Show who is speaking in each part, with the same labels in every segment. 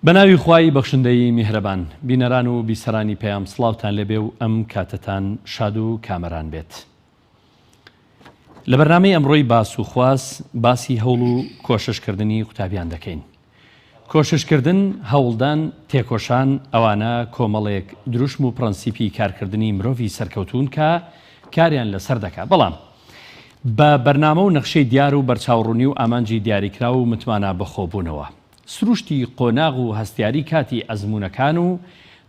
Speaker 1: بەناوی خوای بەخشندەی میهرەبان بینەران و بیسەرانی پێیام سڵاوتان لەبێ و ئەم کاتتان شاد و کامەران بێت. لە بەرنامەی ئەمڕۆی باس و خواست باسی هەوڵ و کۆششکردنی قوتابیان دەکەین. کۆششکردن، هەوڵدان، تێکۆشان ئەوانە کۆمەڵێک دروشم و پرەنسیپی کارکردنی مرۆڤی سەرکەوتون کە کاریان لەسەر دەکات. بەڵام بە بەرنامە و نەخشەی دیار و بەرچاوڕوونی و ئامانجی دیاریکرا و متمانە بەخۆبوونەوە. سروشتی قۆناغ و هەستیاری کاتی ئەزمونونەکان و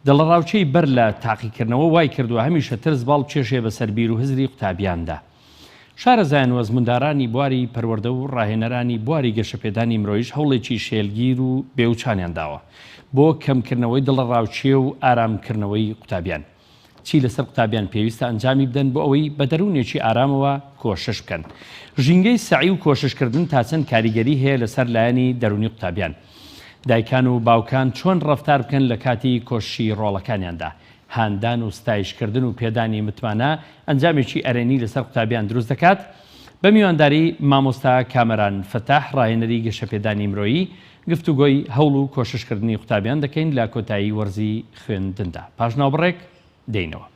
Speaker 1: دڵڕاوچەی بەر لە تاقیکردنەوە وای کردووە هەمیشە ترس باڵ کێشێ بە سەربیر و هزری قوتابیاندا. شارەزایان و ئەزموندارانی بواری پەروەردە و ڕاهێنەرانی بواری گەشەپێدانی مرۆیش هەوڵێکی شێلگیر و بێوچانیان داوە بۆ کەمکردنەوەی دڵڕاوچێ و ئارامکردنەوەی قوتابیان. چی لەسەر قوتابیان پێویستە ئەنجامی بدەن بۆ ئەوەی بە دەروونێکی ئارامەوە کۆشش بکەن. ژینگەی سعی و کۆششکردن تا چەند کاریگەری هەیە لەسەر لایەنی دەرونی قوتابیان. دایکان و باوکان چۆن ڕەفتار بکەن لە کاتی کۆشی ڕۆڵەکانیاندا. هاندان و ستایشکردن و پێدانی متمانە ئەنجامێکی ئەرێنی لەسەر قوتابیان دروست دەکات. بە میوانداری مامۆستا کامەران فتاح ڕاهێنەری گەشەپێدانی مرۆیی گفتوگۆی هەوڵ و کۆششکردنی قوتابیان دەکەین لە کۆتایی وەرزی خوێندندا. پاش ناوبڕێک دێینەوە.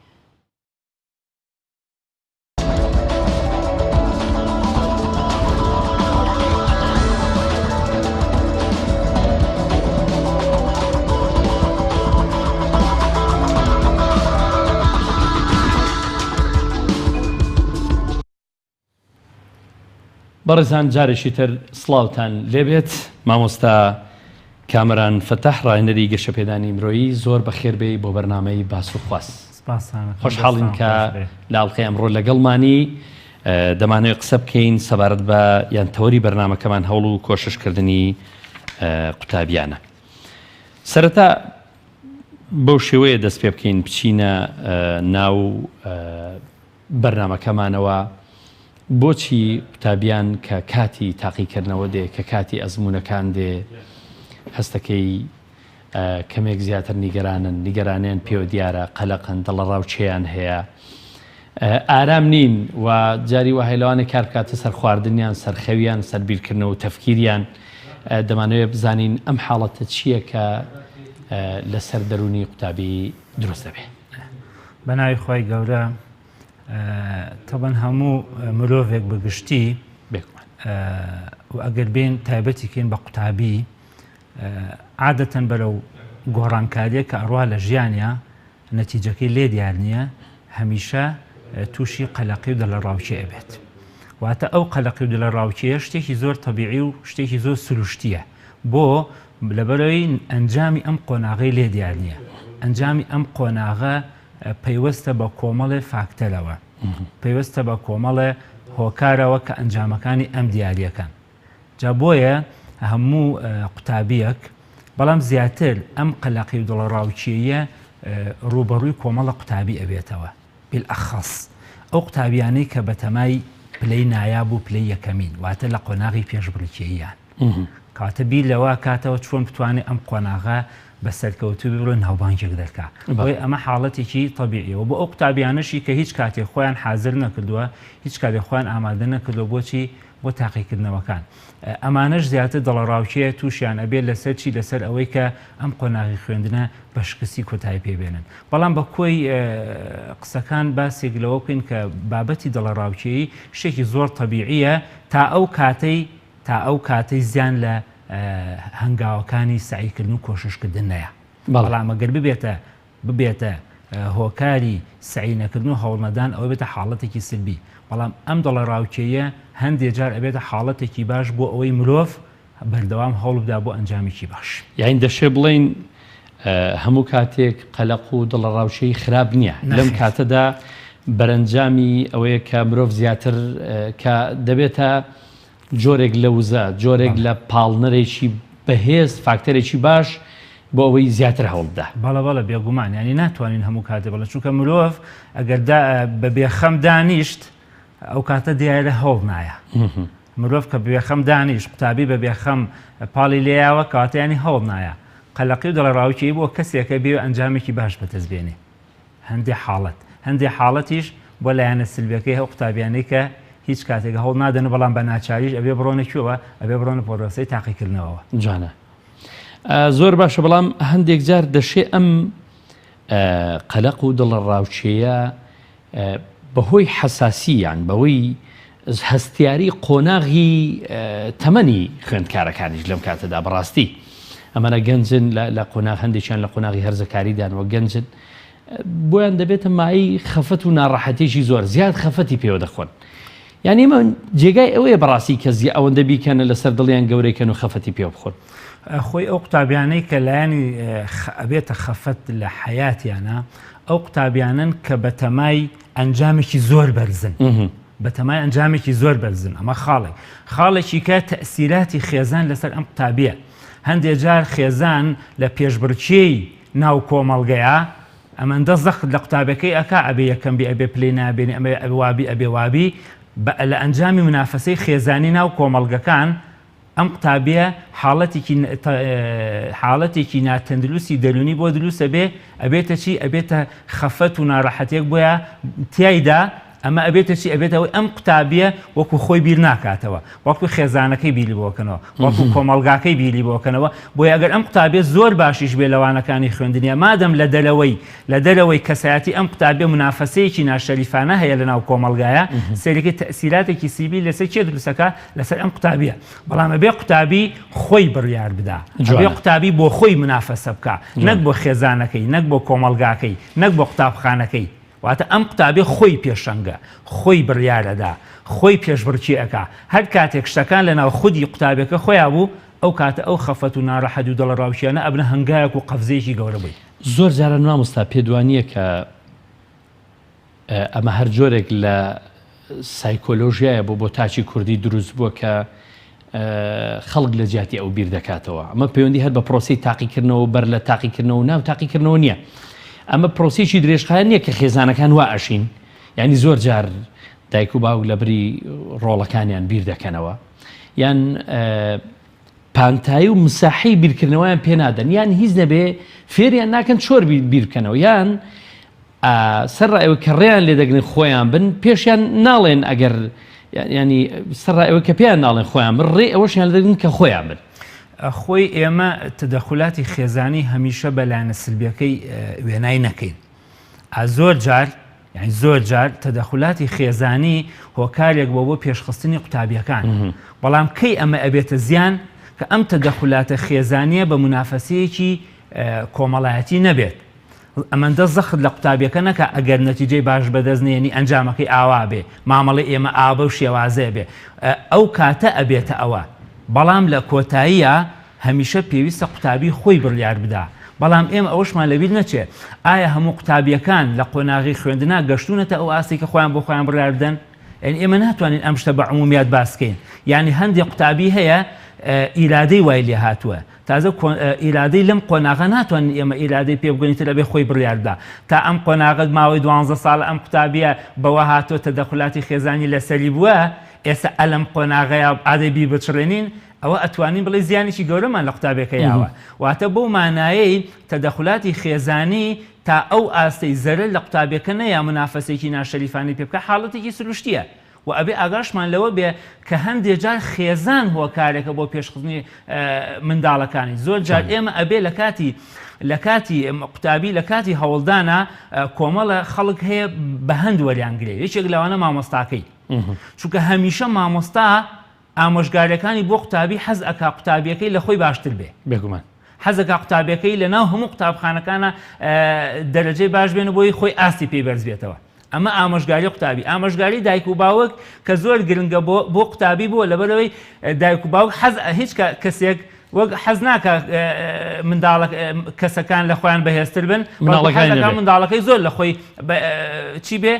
Speaker 1: بەڕێزان جارێکی تر سڵاوتان لێبێت. مامۆستا کامەران فتاح ڕاهێنەری گەشەپێدانی مرۆیی زۆر بەخێربێ بۆ بەرنامەی باس و خواست. خۆشحاڵین کە لە ئاڵقەی ئەمڕۆ لەگەڵمانی دەمانەوێت قسە بکەین سەبارەت بە یان تەوەری بەرنامەکەمان هەوڵ و کۆششکردنی قوتابیانە. سەرەتا بەو شێوەیە دەست پێ بکەین بچینە ناو بەرنامەکەمانەوە. بۆچی قوتابیان کە کاتی تاقیکردنەوە دێ کە کاتی ئەزمونونەکان دێ هەستەکەی کەمێک زیاتر نیگەرانیان پێوە دیارە، قەلەقن، دڵڕاوچێیان هەیە، ئارام نین و جاری وهەیلەوانە کار بکاتە سەر خواردنیان، سەرخەویان، سەربیرکردنەوە و تەفکیریان. دەمانەوێت بزانین ئەم حاڵەتە چییە کە لەسەر دەرونی قوتابی دروست دەبێت.
Speaker 2: بەناوی خۆی گەورە تەبەن هەموو مرۆڤێک بەگشتی و ئەگەر بێن تایبەتیکەین بە قوتابی عادەتەن بەرەو گۆڕانکاریە کە ئەڕوا لە ژیانە نەتیجەکەی لێ دیار نییە، هەمیشە تووشی قەلەقی و دڵڕاوچێ ئەبێت. واتە ئەو قەلەقی و دڵڕاوچێ شتێکی زۆر تەبیعی و شتێکی زۆر سروشتیە بۆ لەبەرەوەی ئەنجامی ئەم قۆناغی لێ دیار نییە. ئەنجامی ئەم قۆناغە پەیوەستە بە کۆمەڵێ فاکتەرەوە، پەیوەستە بە کۆمەڵێ هۆکارەوە کە ئەنجامەکانی ئەم دیاریەکان. جا بۆیە هەموو قوتابیەک بەڵام زیاتر ئەم قەلەقی و دڵڕاوچێیە ڕوبەڕووی کۆمەڵە قوتابی ئەبێتەوە. بالئەخەس ئەو قوتابیانەی کە بەتەمای پلەی نایاب و پلەی یەکەمین، واتە لە قۆناغی پێشبڕکێیان، کاتە بیر لەوە کاتەوە چۆن بتوانێت ئەم قۆناغە بە سەرکەوتوو بڕۆ ناوبانگێک دەکا. بۆی ئەمە حاڵەتێکی تەبیعیەوە بۆ ئەو قوتابیانەشی کە هیچ کاتێک خۆیان حازر نەکردووە، هیچ کاتێک خۆیان ئامادە نەکردووە بۆچی بۆ تاقیکردنەوەکان. ئەمانەش زیاتر دڵڕاوچەیە تووشیان ئەبێت لەسەر چی لەسەر ئەوەی کە ئەم قۆناغی خوێندنە بە شکستی کۆتایی پێبێنن. بەڵام بە کۆی قسەکان باسێک لەوە بکەین کە بابەتی دڵڕاوچەیی شتێکی زۆر تەبیعیە تا ئەو کاتەی زیان لە هەنگاوەکانی سعیکردن و کۆششکردن نەیە. بەڵام ئەگەر ببێتە هۆکاری سعینەکردن و هەوڵمەدان ئەوە بێتە حاڵەتێکی سلبی. بەڵام ئەم دڵڕاوچەیە هەندێک جار ئەبێتە حاڵەتێکی باش بۆ ئەوەی مرۆڤ بەردەوام هەوڵ بدا بۆ ئەنجامێکی باش.
Speaker 1: یعنی دەشێ بڵین هەموو کاتێک قەلەق و دڵڕاوچەی خراپ نییە. لەم کاتەدا بەرەنجامی ئەوەیە کە مرۆڤ زیاتر کە دەبێتە جۆرێک لە وزە، جۆرێک لە پاڵنەرێکی بەهێز، فاکتەرێکی باش بۆ ئەوەی زیاتر هەوڵدا.
Speaker 2: بەڵە بێگومان، ینی ناتوانین هەموو کاتێ بڵێ، چونکە مرۆڤ ئەگەر بە بێخەم دانیشت ئەو کاتە دیارە هەوڵ نایە. مرۆڤ کە بێخەم دانیشت، قوتابی بە بێخەم پاڵی لێیاوە کاتیانی هەوڵ نایە. قەلەقی و دڵڕاوچەیی بۆ کەسێکە بێ ئەنجامێکی باش بەدەستبێنێ. هەندێک حاڵەتیش بۆ لایەنە سلبەکەی هەو قوتابیانەی کە هیچ کاتێک هەوڵ نادەن، بەڵام بە ناچاریش ئەبێ بڕۆنە کوێوە، ئەبێ بڕۆنە پۆرۆسەی تاقیکردنەوەەوە.
Speaker 1: جوانە. زۆر باشە بەڵام هەندێک جار دەشێ ئەم قەلق و دڵە ڕاوچەیە بەهۆی حەساسییان بەوەی هەستیاری قۆناغی تەمەنی خوێندکارەکانیش لەم کاتەدا بەڕاستی ئەمانە گەنجن لە قۆناغ هەندێکیان لە قۆناغی هەرزەکاریدانەوە گەنجن بۆیان دەبێتە مای خەفەت و ناڕەحەتێکی زۆر زیاد خەفەتی پێوە دەخۆن یعنی ئمە جێگای ئەوەیە بەڕاستی کە ئەوەندە بیکەنە لەسەر دڵیان گەورەیکەن و خەفەتی پێوە بخۆن
Speaker 2: خۆی ئەو قوتابیانەی کە لایەنی ئەبێتە خەفەت لە حەیاتیانە ئەو قوتابیانن کە بەتەمای ئەنجامێکی زۆر بەرزن بەتەمای ئەنجامێکی زۆر بەرزن ئەمە خاڵێکی کە تەسیراتی خێزان لەسەر ئەم قوتابیە هەندێک جار خێزان لە پێشبڕکێی ناو کۆمەڵگەیە ئەمەندە زەخت لە قوتابەکەی ئەکا ئەبێ یەکەم بێ ئەبێ پلەی نابێنی ئەبێ وابی لە ئەنجامی منافەسەی خێزانی ناو کۆمەڵگەکان ئەم قوتابیە حاڵەتێکی ناتەندروستی دەرونی بۆ دروستە بێ ئەبێتە چی ئەبێتە خەفەت و ناڕەحەتێک بۆیە تیایدا ئەمە ئەبێتە چی ئەبێتەوەی ئەم قوتابیە وەکو خۆی بیر ناکاتەوە وەکو خێزانەکەی بیری بۆکەنەوە وەکو کۆمەڵگاکەی بیری بۆکەنەوە بۆی ئەگەر ئەم قوتابیە زۆر باشیش بێ لەوانەکانی خوێندنیە مادەم لە دەرەوەی کەسایەتی ئەم قوتابیە منافەسەیەکی ناشەریفانە هەیە لە ناو کۆمەڵگایە سەرەکی تەسیراتێکی سیبی لەسەر چێ دروستەکە لەسەر ئەم قوتابیە بەڵام ئەبێ قوتابی خۆی بڕیار بدا ئەبێ قوتابی بۆ خۆی منافەسە بکە نەک بۆ خێزانەکەی نەک بۆ کۆمەڵگاکەی نەک بۆ قوتابخانەکەی واتە ئەم قوتابی خۆی پێشەنگە خۆی بڕیارەدا خۆی پێشبڕکێەکە هەر کاتێک شتەکان لە ناو خودی قوتابەکە خۆیان بوو ئەو کاتە ئەو خەفەت و ناڕەحەت و دڵە ڕاوچیانە ئەبنە هەنگایەک و قەفزەیەکی گەورە بووی
Speaker 1: زۆر جارە مامۆستا پێدوانیە کە ئەمە هەر جۆرێک لە سایکۆلۆژیایە بۆ تاچی کوردی دروست بووە کە خەڵک لە جیاتی ئەو بیر دەکاتەوە ئەمە پەیوەندی هەر بە پرۆسی تاقیکردنەوە بەر لە تاقیکردنەوە ناو تاقیکردنەوە نییە ئەمە پرۆسیی درێژخایە نییە کە خێزانەکان وا ئەشین ینی زۆر جار دایک و باوک لە بری ڕۆڵەکانیان بیر دەکەنەوە یان پانتایی و مساحی بیرکردنەوەیان پێ نادەن یان هیچ نەبێ فێریان ناکەن چۆر بیرکەنەوە یان سەرڕایەوە کە ڕێیان لێ دەگرن خۆیان بن پێشیان ناڵێن ئەگەر ینی سەرڕایەوە کە پێیان ناڵێن خۆیان بن ڕێ ئەوەشیان دەگرن کە خۆیان بن
Speaker 2: خۆی ئێمە تدەخلاتی خێزانی هەمیشە بەلایەنە سلبیەکەی وێنای نەکەین زۆر جار تدەخلاتی خێزانی هۆکارێک بۆ پێشخستنی قوتابیەکان بەڵام کەی ئەمە ئەبێتە زیان کە ئەم تدەخلاتە خێزانیە بە منافەسەیەکی کۆمەڵایەتی نەبێت ئەمەندە زەخت لە قوتابیەکە نەکە ئەگەر نەتیجەی باش بەدەستنێنی ئەنجامەکەی ئاوا بێ مامەڵی ئێمە ئابە و شێوازەیە بێ ئەو کاتە ئەبێتە ئەوە بەڵام لە کۆتاییە هەمیشە پێویستە قوتابی خۆی بڕیار بدا بەڵام ئێمە ئەوەشمان لەبیر نەچێت ئایا هەموو قوتابیەکان لە قۆناغی خوێندنا گەشتونەتە ئەو ئاستی کە خۆیان بۆ خۆیان بڕیار بدەن ئێمە ناتوانین ئەم شتە بە عمومیات باسکەین یعنی هەندێک قوتابی هەیە ئیرادەی وای لێ هاتووە تازە ئیرادەی لەم قۆناغە ناتوانین ئێمە ئیرادەی پێ بگەینتە لەبێ خۆی بڕیاردا تا ئەم قۆناغت ماوەی 12 ساڵ ئەم قوتابیە بەوە هاتووە تەدەخلاتی خێزانی لەسەری بووە ئێستا ئەلەم قۆناغەیە ئادەبی بچڕێنین ئەوە ئەتوانین بڵێ زیانێکی گەورەمان لە قوتابەکە یاوە واتە بۆ مانایەی تەدەخلاتی خێزانی تا ئەو ئاستەی زەرە لە قوتابەکە نەیە منافەسێکی ناشەریفانی پێ بکە حاڵەتێکی سروشتیە و ئەبێ ئاگاشمان لەوە بێ کە هەندێک جار خێزان هۆکارێکە بۆ پێشخستنی منداڵەکانی زۆر جار ئێمە ئەبێ لە کاتی قوتابی لە کاتی هەوڵدانە کۆمەڵە خەڵک هەیە بە هەند وەریانگرێ یەکێک لەوانە مامۆستاکەی چونکە هەمیشە مامۆستا ئامۆژگاریەکانی بۆ قوتابی حەز ئەکا قوتابیەکەی لە خۆی باشتر بێ
Speaker 1: بێگومان
Speaker 2: حەزەکە قوتابیەکەی لە ناو هەموو قوتابخانەکانە دەرەجەی باش بێن بۆی خۆی ئاستی پێی بەرز بێتەوە ئەمە ئامۆژگاری قوتابی ئامۆژگاری دایک و باوک کە زۆر گرنگە بۆ قوتابی بووە لەبەرەوەی دایک و باوک هیچ کەسێک وەک حەز ناکە کەسەکان لە خۆیان بەهێزتر بن منداڵەکەی زۆر لە خۆی چی بێ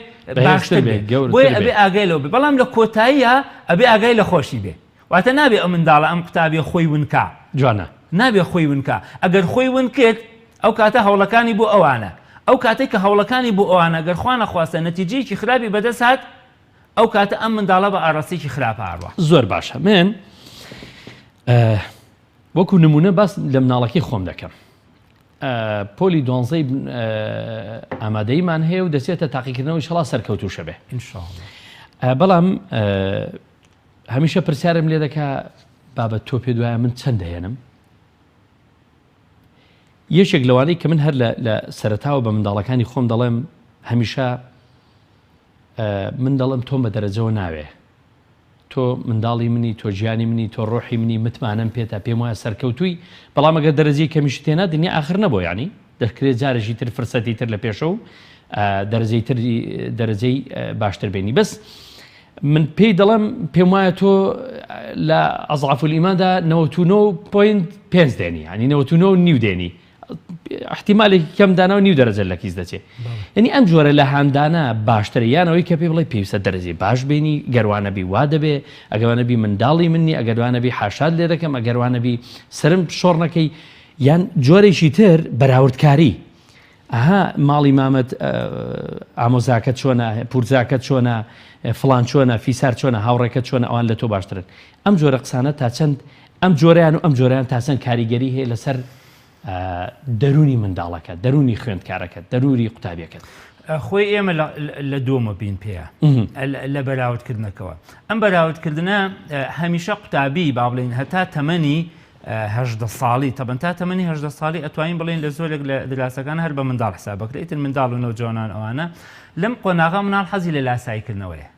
Speaker 2: باشتر بێ بۆیە ئەبێ ئاگای لەوە بێ بەڵام لە کۆتاییە ئەبێ ئاگای لە خۆشی بێ واتە نابێ ئەم منداڵە ئەم قوتابی خۆی ونکە
Speaker 1: جوانە
Speaker 2: نابێ خۆی ونکە ئەگەر خۆی ون کرد ئەو کاتە هەوڵەکانی بۆ ئەوانە ئەو کاتێک کە هەوڵەکانی بۆ ئەوانە گەر خوا نەخواستە نەتیجەیەکی خراپی بەدەست هات ئەو کاتە ئەم منداڵە بە ئاڕاستێکی خراپە هاڕوە
Speaker 1: زۆر باشە من وەکو نمونە باس لە مناڵەکەی خۆم دەکەم پۆلی 12 ئامادەیمان هەیە و دەچێتە تاقیکردنەوەی شەڵا سەرکەوتوشە بێ بەڵام هەمیشە پرسیارم لێ دەکا بابەت تۆ پێ دوایە من چەند دەهێنم یەکێک لەوانەی کە من هەر لە سەرەتاوە بە منداڵەکانی خۆم دەڵێم هەمیشە من دەڵێم تۆ بە دەرەجەوە ناوێ، تۆ منداڵی منی، تۆ ژیانی منی، تۆ ڕۆحی منی، متمانەم پێێتە پێم وایە سەرکەوتووی، بەڵام ئەگەر دەرەجەی کەمیشی تێنا دنیا ئاخر نەبوو، ینی دەکرێت جارێکی تر فرسەتی تر لە پێشە و دەرەجەی باشتر بینی. بەس من پێی دەڵێم پێم وایە تۆ لە ئەزعاف الئیماندا 99.5 دێنی، ینی 99.5 دێنی، احتیمالێکی کەم دانا و 9 دەرەجە لە کیس دەچێت. یعنی ئەم جۆرە لە هاندانە باشترە یانەوەی کە پێ بڵێ پێویستە دەرەجەی باش بینی، گەروانەبی وا دەبێ، ئەگەوانەبی منداڵی منی، ئەگەروانەبی حاشاد لێ دەکەم، ئەگەروانەبی سرم شۆڕنەکەی، یان جۆرێکی تر بەراوردکاری. ئەها ماڵی مامەت ئامۆزاکەت چۆنە، پورزاکەت چۆنە، فڵان چۆنە، فیسار چۆنە، هاوڕێکەت چۆنە، ئەوان لە تۆ باشترن. ئەم جۆرە قسانە تا چەند ئەم جۆرەیان و ئەم جۆرەیان تا چەند کاریگەری هەیە لەسەر دەرونی منداڵەکە، دەرونی خوێندکارەکەت، دەروری قوتابیەکەت.
Speaker 2: خۆی ئێمە لە دۆمە بین پێە لە بەراوردکردنەکەەوە. ئەم بەراوردکردنە هەمیشە قوتابی با بڵین هەتا تەمەنی 18 ساڵی تەبەن تا تەمەنی 18 ساڵی ئەتوانین بڵین لە زۆرێک لە دراسەکان هەر بە منداڵ حسابەکرێت. ئیتر منداڵ و نەوجوانان ئەوانە لەم قۆناغا مناڵ حەزی لە لاساییکردنەوەیە،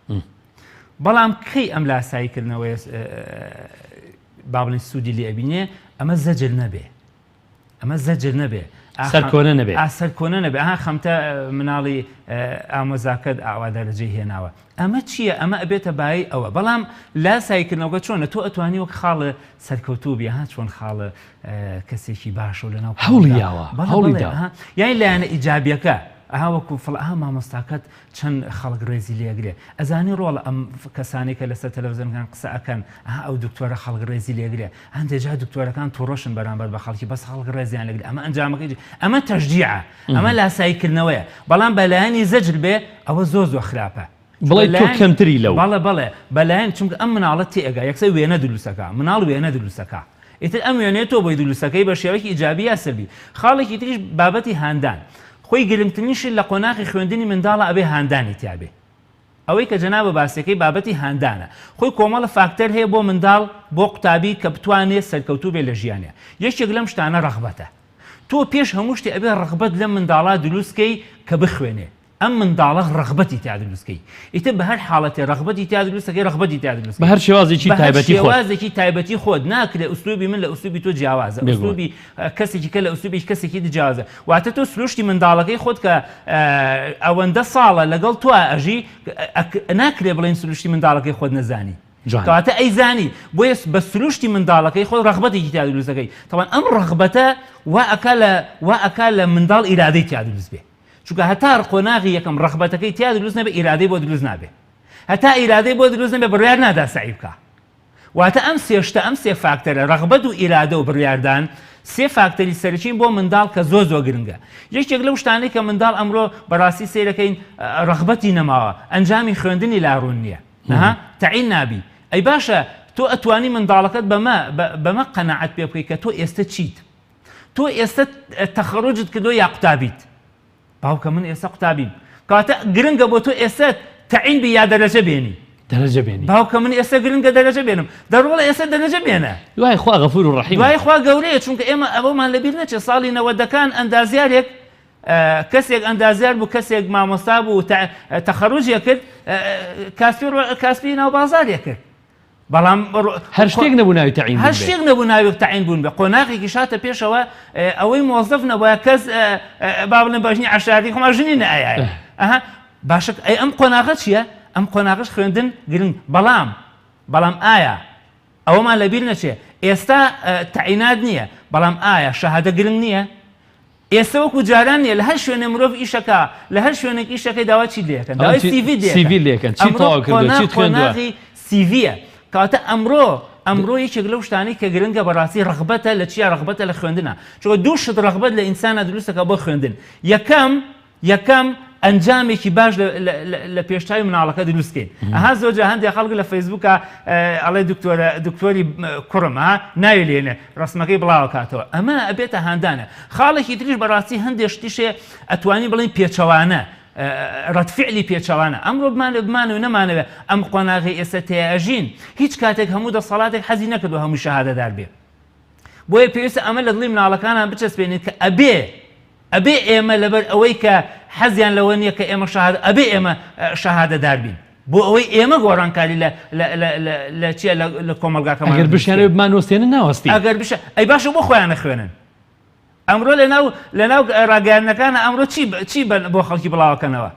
Speaker 2: بەڵام کەی ئەم لاساییکردنەوەی با بڵین سوودی لێ ئەبینێ ئەمە زەجر نەبێ، ئەمە زەجر نەبێ،
Speaker 1: سەرکۆنە نەبێ،
Speaker 2: سەرکۆنە نەبێ. ئەها خەمتە مناڵی ئامۆزاکەت ئاوا دەرەجەی هێناوە، ئەمە چییە؟ ئەمە ئەبێتە بای ئەوە. بەڵام لاساییکردنەوەکە چۆنە؟ تۆ ئەتوانی وەک خاڵە سەرکەوتوو بێ، ها چۆن خاڵە کەسێکی باشە و لەناو
Speaker 1: هەوڵیاوە هەوڵیدا،
Speaker 2: یان لایەنە ئیجابیەکە ئەها وەکو فڵها مامۆستاکەت چەند خەڵک ڕێزی لێگرێ، ئەزانی ڕۆڵە ئەم کەسانێکە لەسەر تەلەڤیزیۆنەکان قسە ئەکەن، ئەو دکتۆرە خەڵک ڕێزی لێگرێ، هەندێجا دکتۆرەکان تووڕۆشن بەرامبەر بە خەڵکی بەس خەڵک ڕێزیان لێگرێ. ئەمە ئەنجامەکەی ئەمە تەشجیعە، ئەمە لاساییکردنەوەیە. بەڵام بەلایەنی زەجر بێ ئەوە زۆر خراپە،
Speaker 1: بڵێ تۆ کەمتری لەو.
Speaker 2: بەڵێ بەلایەن چونکە ئەم مناڵەت تێگا یەکسەر وێنە دروستەکە، مناڵ وێنە دروستەکە، ئیتر ئەم وێنێت تۆ بۆی دروستەکەی بە شێوەیەکی ئیجابی یا سەلبی. خاڵێکی تریش بابەتی هاندان، خۆی گرنگترینش لە قۆناغی خوێندنی منداڵە ئەبێ هاندانی تیابێ. ئەوەی کە جەنابە باسەکەی بابەتی هاندانە، خۆی کۆمەڵە فاکتەر هەیە بۆ منداڵ بۆ قوتابی کە بتوانێت سەرکەوتوو بێ لە ژیانە. یەکێک لەم شتانە ڕەغبەتە. تۆ پێش هەموو شتێ ئەبێ ڕەغبەت لە منداڵا دروستکەی کە بخوێنێ، ئەم منداڵە ڕەغبەتی تیا دروستکەی. ئیتر بە هەر حاڵەتێ ڕەغبەتی تیا دروستەکەی ڕەغبەتی تیا دروست
Speaker 1: بە هەر شێوازێکی
Speaker 2: تایبەتی خۆت ناکرێ ئوسلوبی من لە ئوسلوبی تۆ جیاوازە، ئوسلوبی کەسێکی کە لە ئوسلوبی کەسێکی جیاوازە. واتە تۆ سروشتی منداڵەکەی خۆت کە ئەوەندە ساڵە لەگەڵ تۆ ئەژی ناکرێ بڵێن سروشتی منداڵەکەی خۆت نەزانی، کەواتە ئەیزانی بۆیە بە سروشتی منداڵەکەی خۆی ڕەغبەتێکی تیا دروستەکەی. تەوان ئەم ڕەغبەتە وا ئەکا لە منداڵ ئیرادەی تیا دروست بێ، چونکە هەتا قۆناغی یەکەم ڕەغبەتەکەی تیا دروست نەبێ ئیرادەی بۆ دروست نابێ، هەتا ئیرادەی بۆ دروست نەبێ بڕیار نادا سعی بکە. واتە ئەم سێشتە ئەم سێ فاکتەرە ڕەغبەت و ئیرادە و بڕیاردان سێ فاکتەری سەرچین بۆ منداڵ کە زۆر گرنگە. یەکێک لەو شتانەی کە منداڵ ئەمڕۆ بەڕاستی سیرەکەین ڕەغبەتی نەماوە، ئەنجامی خوێندنی لاڕوون نییە، تەعین نابی. ئەی باشە تۆ ئەتوانی منداڵەکەت بەمە قەناعەت پێ بکەی کە تۆ ئێستا چیت، تۆ ئێستا تەخەڕوجت کردو یا قوتابیت. باوکە من ئێستا قوتابیم، کەواتە گرنگە بۆ تۆ ئێستا تەعین بی یا دەرەجە بێنی،
Speaker 1: دەرەجە بێنی.
Speaker 2: باوکە من ئێستا گرنگە دەرەجە بێنم، دەڕۆڵە ئێستا دەرەجە بێنە.
Speaker 1: دوای خوا غەفور و ڕەحیم،
Speaker 2: دوای خوا گەورەیە، چونکە ئێمە ئەوەمان لەبیر نەچێ ساڵی 90ەکان ئەندازیارێک کەسێک ئەندازیار بوو، کەسێک مامۆستا بوو تەخەڕوجێ کرد، کاسپی ناو بازارێ کرد، بەڵام
Speaker 1: هەر شتێک نەبوو ناوی تەعین بوون،
Speaker 2: هەر شتێک نەبوو ناوی تەعین بوون بێ. قۆناغێکی شاتە پێشەوە ئەوەی مۆزەف نەبووە کەس با بڵێن بەژنی عەشاری خۆما ژنی نایە. ئەها باشە ئەی ئەم قۆناغە چییە؟ ئەم قۆناغش خوێندن گرنگ. بەڵام ئایا ئەوەمان لەبیر نەچێ ئێستا تەعینات نییە، بەڵام ئایا شەهادە گرنگ نییە؟ ئێستا وەکو جاران نیە لە هەر شوێنێ مرۆڤ ئیشەکە لە هەر شوێنێک ئیشەکەی داوا چی لێکەن، داوای سیڤی لێکەن،
Speaker 1: چی تەواو کردووە، چی خوێندووە،
Speaker 2: سیڤیە. کەواتە ئەمڕۆ یەکێک لەو شتانەی کە گرنگە بەڕاستی ڕەغبەتە لە چیا؟ ڕەغبەتە لە خوێندنە، چونکە دوو شت ڕەغبەت لە ئینسانە دروستەکە بۆ خوێندن. یەکەم ئەنجامێکی باش لە پێشتاوی مناڵەکە دروستکەین. ئەها زۆرجار هەندێک خەڵک لە فەیسبووکە ئەڵێ دکتۆری کوڕم ناوی لێنێ ڕسمەکەی بڵاو کاتەوە، ئەمە ئەبێتە هاندانە. خاڵێکی تریش بەڕاستی هەندێک شتیشێ ئەتوانی بڵین پێچەوانە، ڕەتفعلی پێچەوانە. ئەمڕۆ بمانە و نەمانەوێت ئەم قۆناغی ئێستا تێژین هیچ کاتێک هەموو دەسەڵاتێک حەزی نەکردو هەموو شەهادەدار بێ، بۆیە پێویستە ئەمە لە دڵی مناڵەکانان بچەسپێنێت کە ئەبێ ئێمە لەبەر ئەوەی کە حەزیان لەوە نییە کە ئێمە ئەبێ ئێمە شەهادەدار بین بۆ ئەوەی ئێمە گۆڕانکاری لە چیە لە کۆمەلگاکەمان
Speaker 1: ئەگەر بشیانەوە بمانوەستێنە ناوەستی
Speaker 2: ئەگەر بشە ئەی باشە بۆ خۆیان نەخوێنن ئەمڕۆ لەناو ڕاگەیاندنەکانە ئەمڕۆ چی بۆ خەڵکی بڵاوەکەنەوە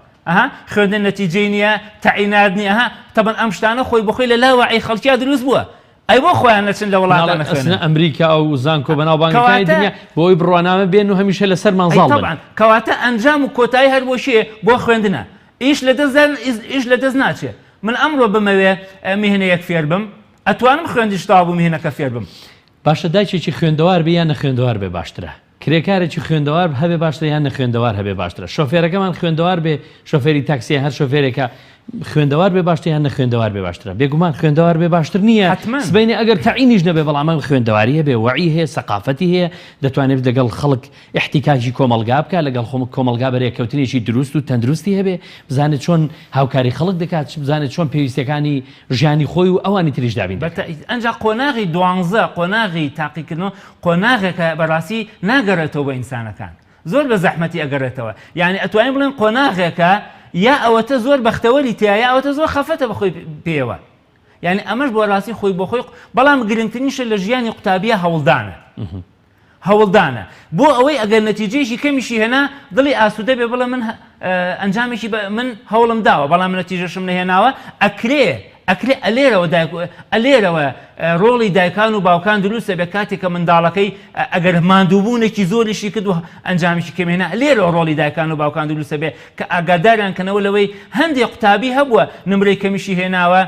Speaker 2: خوێندن نەتیجەی نییە تەعینات نییە تەبەن ئەم شتانە خۆی بخۆی لە لاوەعی خەڵکیا دروست بووە ئەی بۆ خۆیان نەچن لە وڵاتە نەخوێنن
Speaker 1: ئەمریکا و زانکۆ بەناوبانگەکانی دنیا بۆی بڕوانامە بێن و هەمیشە لەسەر مانزاڵ بن
Speaker 2: کەواتە ئەنجام و کۆتایی هەر بۆ شێ بۆ خوێندنە ئیش لەدەست ناچێت من ئەمڕۆ بمەوێ میهنەیەک فێر بم ئەتوانم خوێندی شتاو بوو میهنەکە فێر بم
Speaker 1: باشە دایکێکی خوێندەوار بێ یان نەخوێندەوار بێ باشترە کرێکارێکی خوێندەوار هەبێ باشترە یان نەخوێندەوار هەبێ باشترە شۆفێرەکەمان خوێندەوار بێ شۆفێری تاکسی هەر شۆفێرێکە خوێندەوار بێ باشتر یان نەخوێندەوار بێ باشترە بێگومان خوێندەوار بێ باشتر نییە سبەینێ ئەگەر تەعینیش نەبێ بەڵام خوێندەواری هەبێ وەعی هەیە سەقافەتی هەیە دەتوانێت لەگەڵ خەڵک احتیکاکی کۆمەلگا بکە لەگەڵ کۆمەلگا بەرێککەوتنێکی دروست و تەندروستی هەبێ بزانێت چۆن هاوکاری خەڵک دەکات بزانێت چۆن پێویستەکانی ژیانی خۆی و ئەوانی تریش دابین
Speaker 2: ئەنج قۆناغی دوانزە قۆناغی تاقیکردنەوە قۆناغێکە بەڕاستی ناگەڕێتەوە بە ئینسانەکان زۆر بە زەحمەتی ئەگەڕێتەوە یعنی ئەتوانین بڵێن قۆناغێکە یا ئەوەتە زۆر بەختەوەری تایە ئەوەتە زۆر خەفەتە بەخۆی پێوە یعنی ئەمەش بۆ ڕاستی خۆی بۆ خۆی بەڵام گرنگترینشە لە ژیانی قوتابیە هەوڵدانە بۆ ئەوەی ئەگەر نەتیجەیەکی کەمیشی هێنا دڵی ئاسوودە بێ بڵێ من ئەنجامێکی من هەوڵم داوە بەڵام نەتیجەشم نەهێناوە ئەکرێ ئەلێرەوە ڕۆڵی دایکان و باوکان دروستە بێ کاتێک کە منداڵەکەی ئەگەر ماندووبوونێکی زۆریشی کرد و ئەنجامیشی کەمێنا لێرەوە ڕۆڵی دایکان و باوکان دروستە بێ کە ئاگاداریان کەنەوە لەوەی هەندێک قوتابی هەبووە نمرەی کەمیشی هێناوە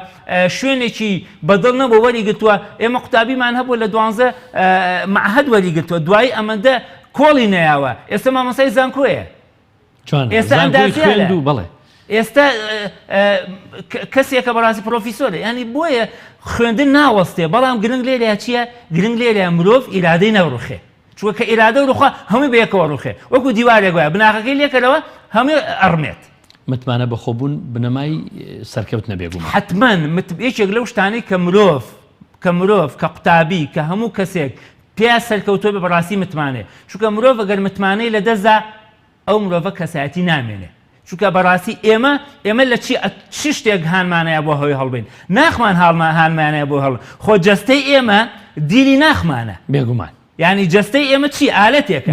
Speaker 2: شوێنێکی بەدڵ نەبوو وەریگرتووە ئێمە قوتابیمان هەبووە لە 12 معهەد وەریگرتووە دوایی ئەمەندە کۆڵی نەیاوە ئێستا مامۆستای زانکۆیە
Speaker 1: ئێستا ئەندازیە بڵێ
Speaker 2: ئێستا کەسێکە بەڕاستی پرۆفیسۆرە ینی بۆیە خوێندن ناوەستێ بەڵام گرنگ لێرە چییە گرنگ لێرە مرۆڤ ئیرادەی نەڕوخێ چووە کە ئیرادە و ڕوخوا هەمووی بەیەکەوە ڕوخێ وەکو دیوارێک وایە بناغەکەی لێکەرەوە هەمووی ئەڕمێت
Speaker 1: متمانە بەخۆبوون بنەمای سەرکەوت نەبێگومان
Speaker 2: حتمەن یەکێک لەو شتانەی کە مرۆڤ کە قوتابی کە هەموو کەسێک پێیا سەرکەوتۆ بە بەڕاستی متمانێ چونکە مرۆڤ ئەگەر متمانەی لەدەستدا ئەو مرۆڤە کەسایەتی نامێنێ چونکە بەڕاستی ئێمە لە چی شتێک هانمانەیە بۆ هەوی هەڵبین ناخمان هانمانەیە بۆ هەڵ خۆ جەستەی ئێمە دیری ناخمانە
Speaker 1: بێگومان
Speaker 2: ینی جەستەی ئێمە چی ئالەتێکە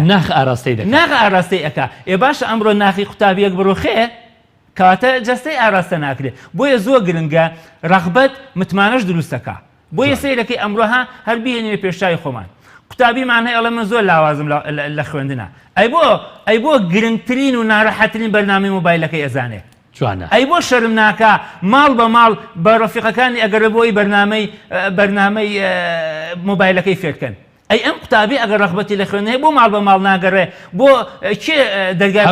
Speaker 1: ناخ
Speaker 2: ئاراستەی ئەکا باشە ئەمڕۆ ناخی قوتابیەک بڕۆخێ کەواتە جەستەی ئاراستە ناکرێت بۆیە زۆر گرنگە ڕەغبەت متمانەش دروستەکە بۆیە سەیرەکەی ئەمڕۆها هەر بهێنێ پێشای خۆمان قوتابیمان هەیە ئەڵێ من زۆر لاوازم لە خوێندنە ئەی بۆ گرنگترین و ناڕەحەترین بەرنامەی مۆبایلەکەی ئەزانێ
Speaker 1: جوانە
Speaker 2: ئەی بۆ شەرم ناکە ماڵ بە ماڵ بە ڕەفیقەکانی ئەگەر بۆی بەرنامەی مۆبایلەکەی فێرکەن ئەی ئەم قوتابی ئەگەر ڕەغبەتی لە خوێندنەیە بۆ ماڵ بە ماڵ ناگەڕێ بۆ کێ دەرگای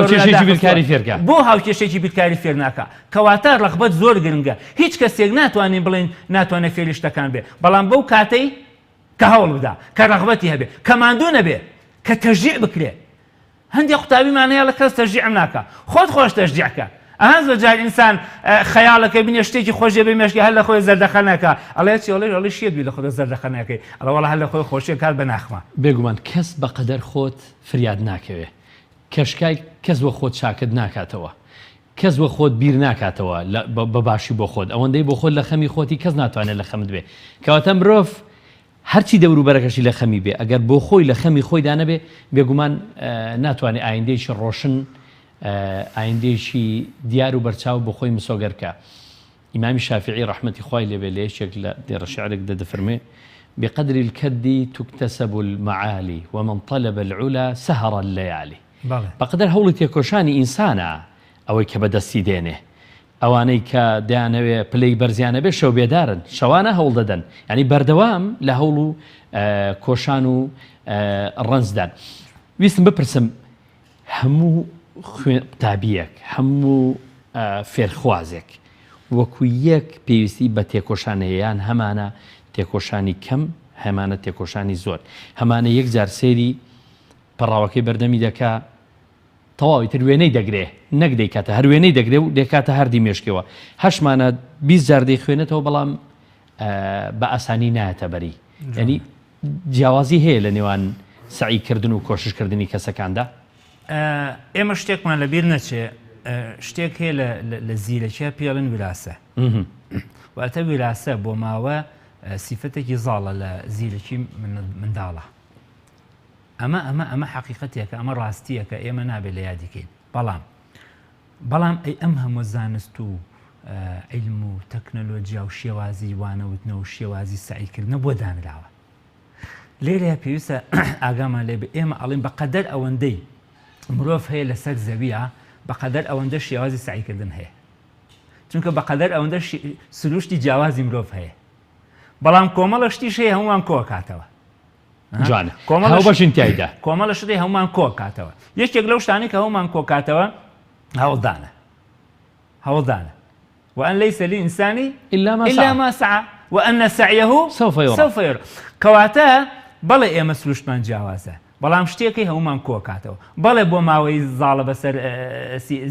Speaker 2: بۆ هاوکێشێکی بیرکاری فێر ناکە کەواتە ڕەغبەت زۆر گرنگە هیچ کەسێک ناتوانین بڵێن ناتوانێت فێری شتەکان بێ بەڵام بەو کاتەی کە هەوڵ بدا کە ڕەغبەتی هەبێ کە ماندوو نەبێ کە تەشجیع بکرێ هەندێک قوتابیمانەیە لە کەس تەشجیعم ناکە خۆت خۆش تەشجیعکە ئەهەز بەجار ئینسان خەیاڵەکە بینێ شتێکی خۆشێ بێ مێشکی هەر لە خۆی زەردەخەنەکە ئەڵێ چێڵێ شێت بی لە خۆت زەردەخەنەکەی ئەڵە وەڵا هەر لە خۆی خۆشیە کار بە ناخمە
Speaker 1: بێگومان کەس بەقەدەر خۆت فریاد ناکەوێ کەشکای کەس بۆ خۆت چاکت ناکاتەوە کەس بۆ خۆت بیر ناکاتەوە بە باشی بۆ خۆت ئەوەندەی بۆ خۆت لە خەمی خۆتی کەس ناتوانێت لە خەمت بێ کەواتە مرۆڤ هەرچی دەوروبەرەکەشی لە خەمی بێ ئەگەر بۆ خۆی لە خەمی خۆی دانەبێ بێگومان ناتوانێت ئایندێکی ڕۆشن ئایندێکی دیار و بەرچاو بۆ خۆی مسۆگەرکە ئیمامی شافعی ڕەحمەتی خوای لێبێ لە یەکێک لە دێڕە شیعرێک دەفەرمێ بقدر الكد تكتسب المعالي ومن طلب العلا سهر الليالي بقدر هەوڵی تێکۆشانی ئینسانە ئەوەی کە بەدەستی دێنێ ئەوانەی کە دەیانەوێ پلەی بەرزیانە بێ شەو بێدارن شەوانە هەوڵ دەدەن ینی بەردەوام لە هەوڵ و کۆشان و ڕەنجدان ویستم بپرسم هەموو قوتابیەک هەموو فێرخوازێک وەکو یەک پێویستی بە تێکۆشانەیەیان هەمانە تێکۆشانی کەم هەمانە تێکۆشانی زۆر هەمانە یەک جار سێری پەڕاوەکەی بەردەمی دەکا تەواوی تر وێنەی دەگرێ نەک دەیکاتە هەر وێنەی دەگرێ و دێکاتە هەردی مێشکەوە هەشمانە 20 جار دەیخوێنێتەوە بەڵام بە ئاسانی نایەتە بەری ینی جیاوازی هەیە لە نێوان سعیکردن و کۆششکردنی کەسەکاندا؟
Speaker 2: ئێمە شتێکمان لەبیر نەچێ شتێک هەیە لە زیرەکیە پێڵن وراثە واتە وراثە بۆ ماوە سیفەتێکی زاڵە لە زیرەکی منداڵە ئەمە حەقیقەتێکە ئەمە ڕاستیەکە ئێمە نابێت لە یادیکەین بەڵام ئەی ئەم هەموو زانست و عیلم و تەکنەلۆجیا و شێوازی وانەوتنە و شێوازی سعیکردنە بۆ دانراوە لێرەیە پێویستە ئاگامان لێ ئێمە ئەڵێن بەقەدەر ئەوەندەی مرۆڤ هەیە لەسەر زەویە بەقەدەر ئەوەندە شێوازی سعیکردن هەیە چونکە بەقەدەر ئەوەندە سروشتی جیاوازی مرۆڤ هەیە بەڵام کۆمەڵە شتیش هەیە هەمووان کۆکاتەوە
Speaker 1: جوانە هەڵبەشین تایدا
Speaker 2: کۆمەڵە شتی هەمووان کۆکاتەوە یەکێک لەو شتانی کە هەموومان کۆکاتەوە هەوڵدانە وأن ليس للإنسان إلا ما سعى وأن سعيه سوف يرى كواتا بەڵێ ئێمە سروشتمان جیاوازە بەڵام شتێکی هەموومان کۆکاتەوە بەڵێ بۆ ماوەی زاڵە بەسەر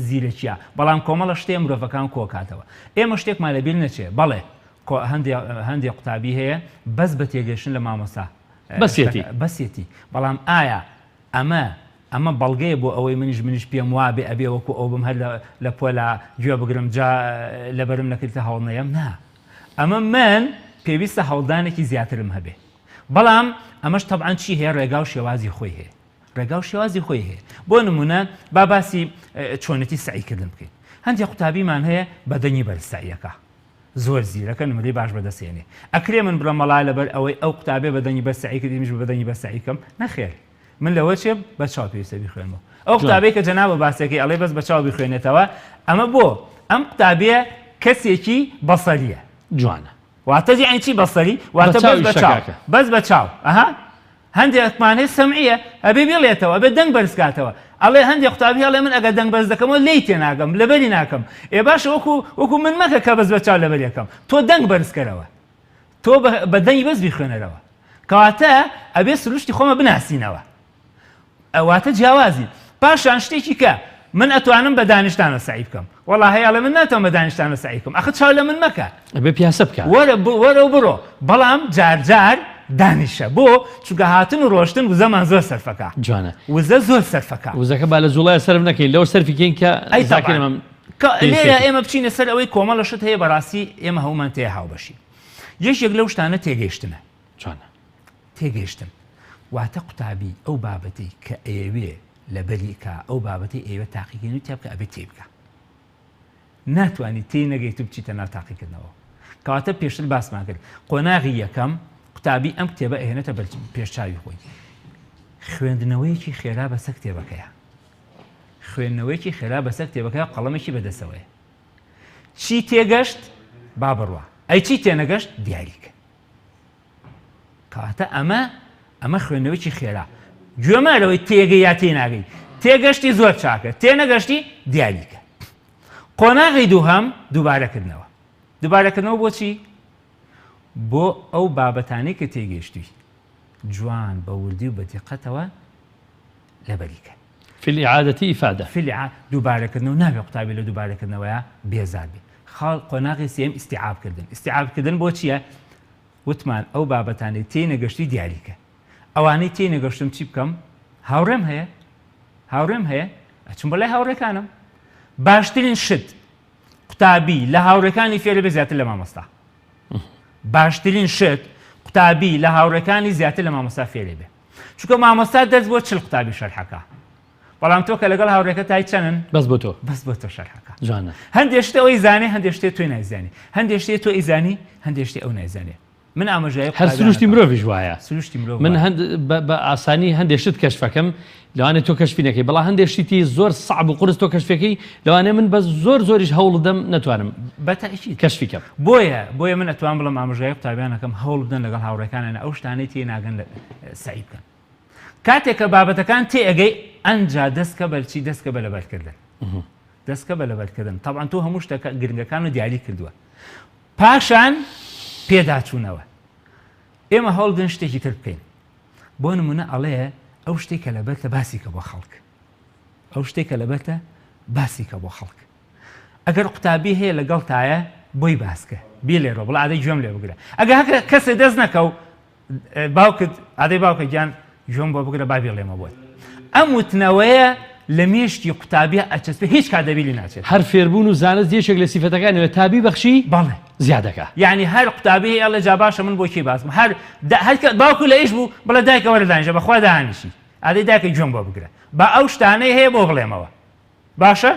Speaker 2: زیرەکیە بەڵام کۆمەڵە شتێ مرۆڤەکان کۆکاتەوە ئێمە شتێکمان لەبیر نەچێ بەڵێ هەندێک قوتابی هەیە بەس بە تێگەشتن لە مامۆستا بەسێتی بەڵام ئایا ئەمە بەڵگەیە بۆ ئەوەی منیش پێم وابێ ئەبێ وەکو ئەو بم هەر لە پۆلا گوێ بگرم جا لەبەرم نەکردتە هەوڵ نەیەم نا ئەمە من پێویستە هەوڵدانێکی زیاترم هەبێ بەڵام ئەمەش تەبعاً چی هەیە ڕێگا و شێوازی خۆی هەیە ڕێگا و شێوازی خۆی هەیە بۆ نمونە باسی چۆنەتی سعیکردن بکەین هەندێک قوتابیمان هەیە بەدەنی بەرساییەکە زۆر زیرەکە نمرەی باش بەدەستێنێ ئەکرێ من بڕە مەڵای لەبەر ئەوەی ئەو قوتابێ بەدەنی بەرسایی کردی میش بەدەنی بەرساییکەم نەخێر من لەوە چێ بە چاو پێویستە بیخوێنمەوە ئەو قوتابەی کە جەنابە باسێکی ئەڵێ بەس بە چاو بیخوێنێتەوە ئەمە بۆ ئەم قوتابیە کەسێکی بەسەریە
Speaker 1: جوانە
Speaker 2: واتە یعنی چی بەسەری واتە بەس بە چاو هەندێکمان هەیە سەمعیە ئەبێ بێڵێتەوە ئەبێ دەنگ بەرزکاتەوە ئەڵێ هەندێک قوتابی هەڵێ من ئەگەر دەنگ بەرز دەکەمەوە لی تێناگەم لەبەری ناکەم ئێ باشە وەکو من مەکە کە بەس بە چاو لەبەر یەکەم تۆ دەنگ بەرزکەرەوە تۆ بە دەنگی بەس بیخوێنەرەوە کەواتە ئەبێ سروشتی خۆمە بناسینەوە ئەواتە جیاوازی پاشان شتێکی کە من ئەتوانم بە دانیشتانە سعی بکەم وەڵا هەیەڵێ من ناتوانم بە دانیشتانە سعی بکەم ئەخە چاو لە من مەکە
Speaker 1: ئەبێ پیاسە بکە
Speaker 2: وەرە و بڕۆ بەڵام جارجار دانیشە بۆ چونکە هاتن و ڕۆشتن وزەمان زۆر سەرفەکە
Speaker 1: جوانە
Speaker 2: وزە زۆر سەرفەکە
Speaker 1: وزەکە با لە زوڵای سەرف نەکەین لەوە سەرفیکەین کە
Speaker 2: لێرە ئێمە بچینە سەر ئەوەی کۆمەڵە شت هەیە بەڕاستی ئێمە هەومان تێ هاوبەشی یەکێک لەو شتانە تێگەیشتنە
Speaker 1: جوانە
Speaker 2: تێگەیشتن واتە قوتابی ئەو بابەتەی کە ئێوێ لەبەری کە ئەو بابەتی ئێوە تاقیکردن و تێبکە ئەبێ تێ بکە ناتوانانی تێی نەگەیت و بچیتە ناو تاقیکردنەوە کەواتە پێشتر باسمان کرد قۆناغی یەکەم قوتابی ئەم کتێبە ئەهێنێتە پێشچاوی خۆی خوێندنەوەیەکی خێرا بەسەر کتێبەکەیە خوێندنەوەیەکی خێرا بەسەر کتێبەکەی قەڵەمێکی بەدەستەوەیە چی تێگەشت با بڕوە ئەی چی تێنەگەشت دیاریکە کەواتە ئەمە خوێندنەوەیکی خێرا گوێمەرەوەی تێگەی یا تێناگەی تێگەشتی زۆر چاکە تێنەگەشتی دیاریکە قۆناغی دووهەم دووبارەکردنەوە بۆچی بۆ ئەو بابەتانەی کە تێگەیشتی جوان بە وردی و بە دقەتەوە لەبەریکە
Speaker 1: في الإعادة إفادة
Speaker 2: دووبارەکردنەوە نابێ قوتابی لە دووبارەکردنەوەیە بێزار بێ قۆناغی سێم ئیستیعابکردن بۆ چییە وتمان ئەو بابەتانەی تێنەگەشتی دیاریکە ئەوانەی تێنەگەشتم چی بکەم هاوڕێم هەیە ئەچم بەلای هاوڕێکانم باشترین شت قوتابی لە هاوڕێکانی فێرە بێ زیاتر لە مامۆستا باشترین شت قوتابی لە هاوڕێکانی زیاتر لە مامۆستا فێرێ بێ چونکە مامۆستا دەست بۆ چل قوتابی شەرحەکە بەڵام تۆ کە لەگەڵ هاوڕێکە تای چەنن
Speaker 1: بەس بۆ تۆ
Speaker 2: شەرحەکە
Speaker 1: جوانە
Speaker 2: هەندێک شتە ئەوەی زانێ هەندێک شتێ تۆی نایزانی هەندێک شتێ تۆ ئیزانی هەندێک شتێ ئەو نایزانێ من ئاماژەیە
Speaker 1: هەر سروشتی مرۆڤیش وایە
Speaker 2: سروشتی مرۆڤ
Speaker 1: من بە ئاسانی هەندێک شت کەشفەکەم لەوانێت تۆ کەشفینەکەی بەڵام هەندێک شتی زۆر صعب و قورس تۆ کەشفەکەی لەوانێ من بە زۆریش هەوڵ دەم نەتوانم
Speaker 2: بەتەئکید
Speaker 1: کەشفیکەم
Speaker 2: بۆیە من ئەتوان بڵم ئاماژەیە قوتابیانەکەم هەوڵ بدەن لەگەڵ هاوڕێکانیان ئەو شتانەی تێ ناگەن سعی بکەن کاتێک کە بابەتەکان تێ ئەگەی ئەنجا دەستکە بەرچی دەستکە بە لەبەرکردن دەستکە بە لەبەرکردن تەبعاً تۆ هەموو شتەکە گرنگەکان و دیاری کردووە پاشان پێداچوونەوە ئێمە هەوڵدن شتێکی تر بکەین بۆ نمونە ئەڵێ ئەو شتێکە لەبەرتە باسیکە بۆ خەڵک ئەو شتێکە لەبەرتە باسیکە بۆ خەڵک ئەگەر قوتابی هەیە لەگەڵ تایە بۆی باسکە بێ لێرە بڵ ئادەی گوێم لێ بگرە ئەگە کەسێ دەست نەکە و باوکت ئادەی باوکە گیان ژۆم بۆ بگرە با بێڵێمە بۆت ئەم وتنەوەیە لە مێشتی قوتابیە ئەچەسپێ هیچ کادەبیلی ناچێت
Speaker 1: هەر فێربوون و زانست یەکێک لە سیفەتەکانەوە تابی بەخشی
Speaker 2: بەڵێ
Speaker 1: زیادەکە
Speaker 2: یعنی هەر قوتابی ئەڵێ جا باشە من بۆ کێ باسم هەر باوکو لە ئیش بوو بڵێ دایکەوە لە دانیشە بەخوا داهانیشی ئادەی دایکە گوێم بۆ بگرە با ئەو شتانەی هەیە بۆ بڵێمەوە باشە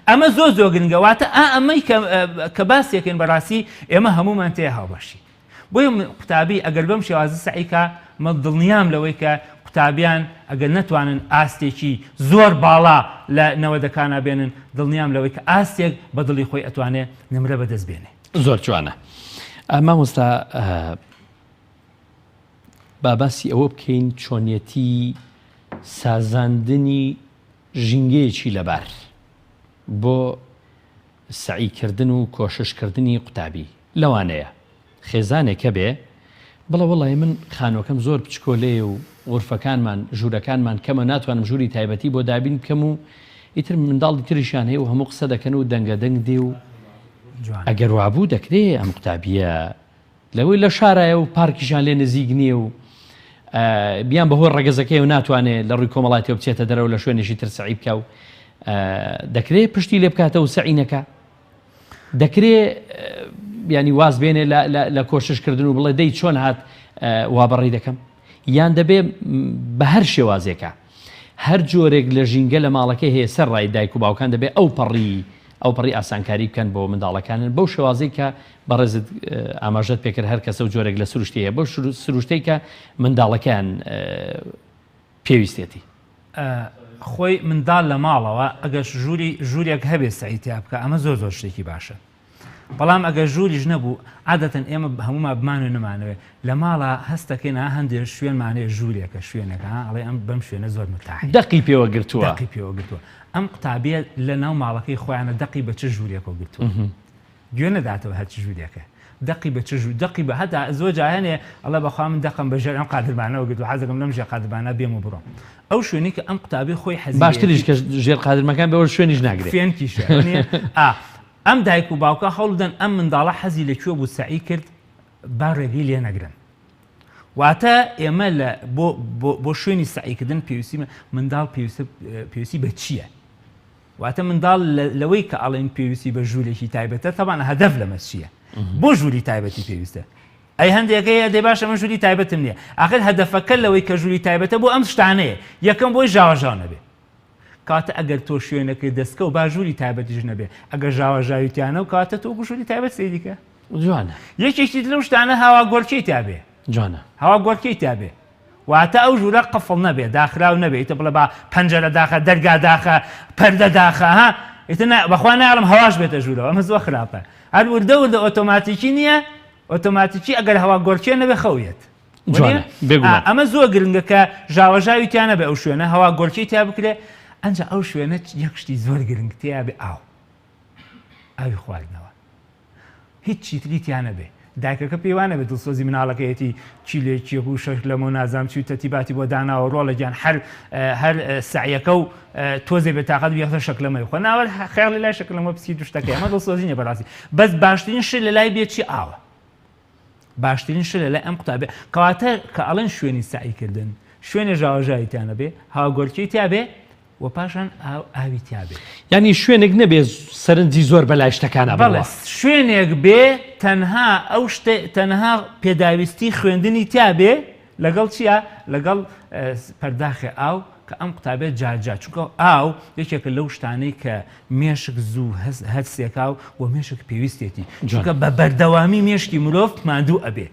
Speaker 2: ئەمە زۆر گرنگەواتە ئەمەی کە باسیەکەن بەڕاستی ئێمە هەمومان تێ هاوبەشی بۆیە قوتابی ئەگەر بەم شێوازە سعیکە مە دڵنیام لەوەی کە قوتابیان ئەگەر نەتوانن ئاستێکی زۆر باڵا لە نەوەدەکانە بێنن دڵنیام لەوەی کە ئاستێک بە دڵی خۆی ئەتوانێت نمرە بەدەست بێنێ
Speaker 1: زۆر جوانە مامۆستا باباسی ئەوە بکەین چۆنیەتی سازاندنی ژینگەیەکی لەبار بۆ سعیکردن و کۆششکردنی قوتابی لەوانەیە خێزانێکە بێ بڵە وەڵی من خانۆکەم زۆر بچکۆلێ و غورفەکانمان ژوورەکانمان کەمە ناتوانم ژووری تایبەتی بۆ دابین بکەم و ئیتر منداڵی تریشیان هەیە و هەموو قسە دەکەن و دەنگەدەنگ دێ و ئەگەر وابوو دەکرێت ئەم قوتابیە لەوەی لە شارایە و پارکیشان لێ نزیک نییە و بیان بەهۆی ڕێگەزەکەی و ناتوانێت لە ڕووی کۆمەڵاتیەوە بچێتە دەرەوە لە شوێنێکی تر سعی بکە و دەکرێت پشتی لێ بکاتە و سعینەکە دەکرێت ینی واز بێنێ لە کۆششکردن و بڵێ دەی چۆن هات وابڕی دەکەم یان دەبێ بە هەر شێوازێکە هەر جۆرێک لە ژینگە لە ماڵەکەی هەیە سەر ڕای دایک و باوکان دەبێت ئەو پەڕی ئاسانکاری بکەن بۆ منداڵەکانن بەو شێوازەی کە بەڕێزت ئاماژەت پێکرد هەر کەسە و جۆرێک لە سروشتی هەیە بۆ سروشتەی کە منداڵەکان پێویستێتی
Speaker 2: خۆی منداڵ لە ماڵەوە ئەگەر ژوورێک هەبێت سعیتیا بکە ئەمە زۆر شتێکی باشە بەڵام ئەگەر ژووریش نەبوو عادەتەن ئێمە هەمومان بمان و نمانەوێت لە ماڵە هەستەکەین هەندێک شوێنمانەیە ژوورێکە شوێنەکە ئەڵێ ئەم بەم شوێنە زۆر متاحی
Speaker 1: دەقی پێوە گرتووە
Speaker 2: ئەم قوتابیە لە ناو ماڵەکەی خۆیانە دەقی بە چ ژوورێکەوە گرتووە گوێ نەداتەوە هەر چ ژوورێکە دەقی بە چ ژوور دەقی بە هەتا زۆر جاهێنێ ئەڵە بەخوا من دەقم بەژێر ئەم قادربانەوە گرتووە حەزەکەم لەم ژێر قادربانە بێم و بڕۆم ئەو شوێنی کە ئەم قوتابی خۆی حەزی
Speaker 1: باشتریش کە ژێر قادرمەکان بەوە شوێنیش ناگرێت
Speaker 2: فێنکیشە ئەم دایک و باوکە هەوڵدەن ئەم منداڵە حەزی لەکوێ بوو سعی کرد با ڕێگەی لێ نەگرن واتە ئێمە بۆ شوێنی سعیکردن پێویستی منداڵ پێویستی بە چییە واتە منداڵ لەوەی کە ئەڵێن پێویستی بە ژوورێکی تایبەتە تەبانە هەدەف لەمە چییە بۆ ژووری تایبەتی پێویستە ئەی هەندێکەیە دێ باشە من ژووری تایبەتم نییە ئاخر هەدەفەکە لەوەی کە ژووری تایبەتە بۆ ئەم شتانەیە یەکەم بۆی ژاوەژاو نەبێ کاتە ئەگەر تۆ شوێنەکەی دەستکە و باژووری تایبەتیش نەبێ ئەگەر ژاوەژاویتیانە و کاتە تۆ ژووری تایبەت سیدیکە
Speaker 1: جوانە
Speaker 2: یەکێکی لەو شتانە هاوا گۆرکەی تابێ
Speaker 1: جوانە
Speaker 2: هاوا گۆرکەی تابێ واتە ئەو ژوورە قفڵ نەبێ داخراو نەبێت بڵێ با پەنجەرە داخە دەرگا داخە پەردە داخە ها بەخوا ناڵم هەواش بێتە ژوورەوە ئەمە زۆر خراپە هەر وردە ئۆتۆماتیکی نییە ئۆتۆماتیکی ئەگەر هەوا گۆرکێ نەبێ خەویێت ئەمە زۆر گرنگە کە ژاوەژاویتیانە بێ ئەو شوێنە هەوا گۆرکەی تا بکرێ ئەنجا ئەو شوێنە یەک شتی زۆر گرنگتەیە بێ ئاوی خواردنەوە هیچ چیتریتیانە بێ دایکەکە پێوانە بێت دڵسۆزی مناڵەکەیەتی چیلێکیەک و شەش لەمە نازام چی تەتیباتی بۆ داناوە ڕۆڵەگیان هەر سعیەکە و تۆزێ بێت تاقەت بیاخە شەکلەمەی خۆ ناوە خێڵی لای شەکلەمە پسی دوشتەکە ئەمە دڵسۆزی نیە بەڕاستی بەس باشترین شت لە لای بێت چی ئاوە باشترین شت لە لای ئەم قوتابێ کەواتە کە ئەڵێن شوێنی سعیکردن شوێنێ ژاوەژاویتیانە بێ هاوا گۆرکەی تا بێ و پاشان ئاوی تیابێ
Speaker 1: ینی شوێنێک نەبێ سەرنجی زۆر بەلای شتەکانە
Speaker 2: بەڵێ شوێنێک بێ تەنها ئەو تەنها پێداویستی خوێندنی تیابێ لەگەڵ چییە لەگەڵ پەرداخی ئاو کە ئەم قوتابێت جاجا چونکە ئاو یەکێکە لەو شتانەی کە مێشک زوو هەرسێکاو و مێشک پێویستێتی چونکە بە بەردەوامی مێشکی مرۆڤ ماندوو ئەبێ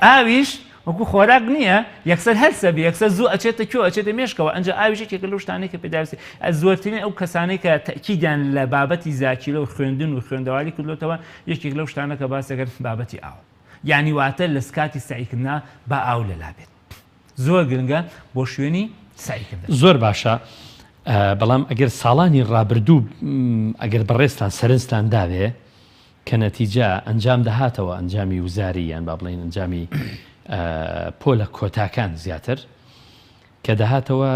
Speaker 2: ئاویش وەکو خۆراک نییە یەکسەر هەرسە بێ یەکسەر زوو ئەچێتە کێ ئەچێتە مێشکەوە ئەنجا ئاویشێکێکە لەو شتانەی کە پێداویستی زۆرترین ئەو کەسانەی کە تەکیدیان لە بابەتی زاکیلە و خوێندن و خوێندەواری کردوتەوە یەکێک لەو شتانە کە باسەکەن بابەتی ئاو یعنی واتە لە سکاتی سعیکردنا بە ئاو لەلا بێت زۆر گرنگە بۆ شوێنی سعیکردن
Speaker 1: زۆر باشە بەڵام ئەگەر ساڵانی ڕابردوو ئەگەر بەڕێستان سەرنجتان داوێ کە نەتیجە ئەنجام دەهاتەوە ئەنجامی وزاری یان با بڵێن ئەنجامی پۆلە کۆتاکان زیاتر کە دەهاتەوە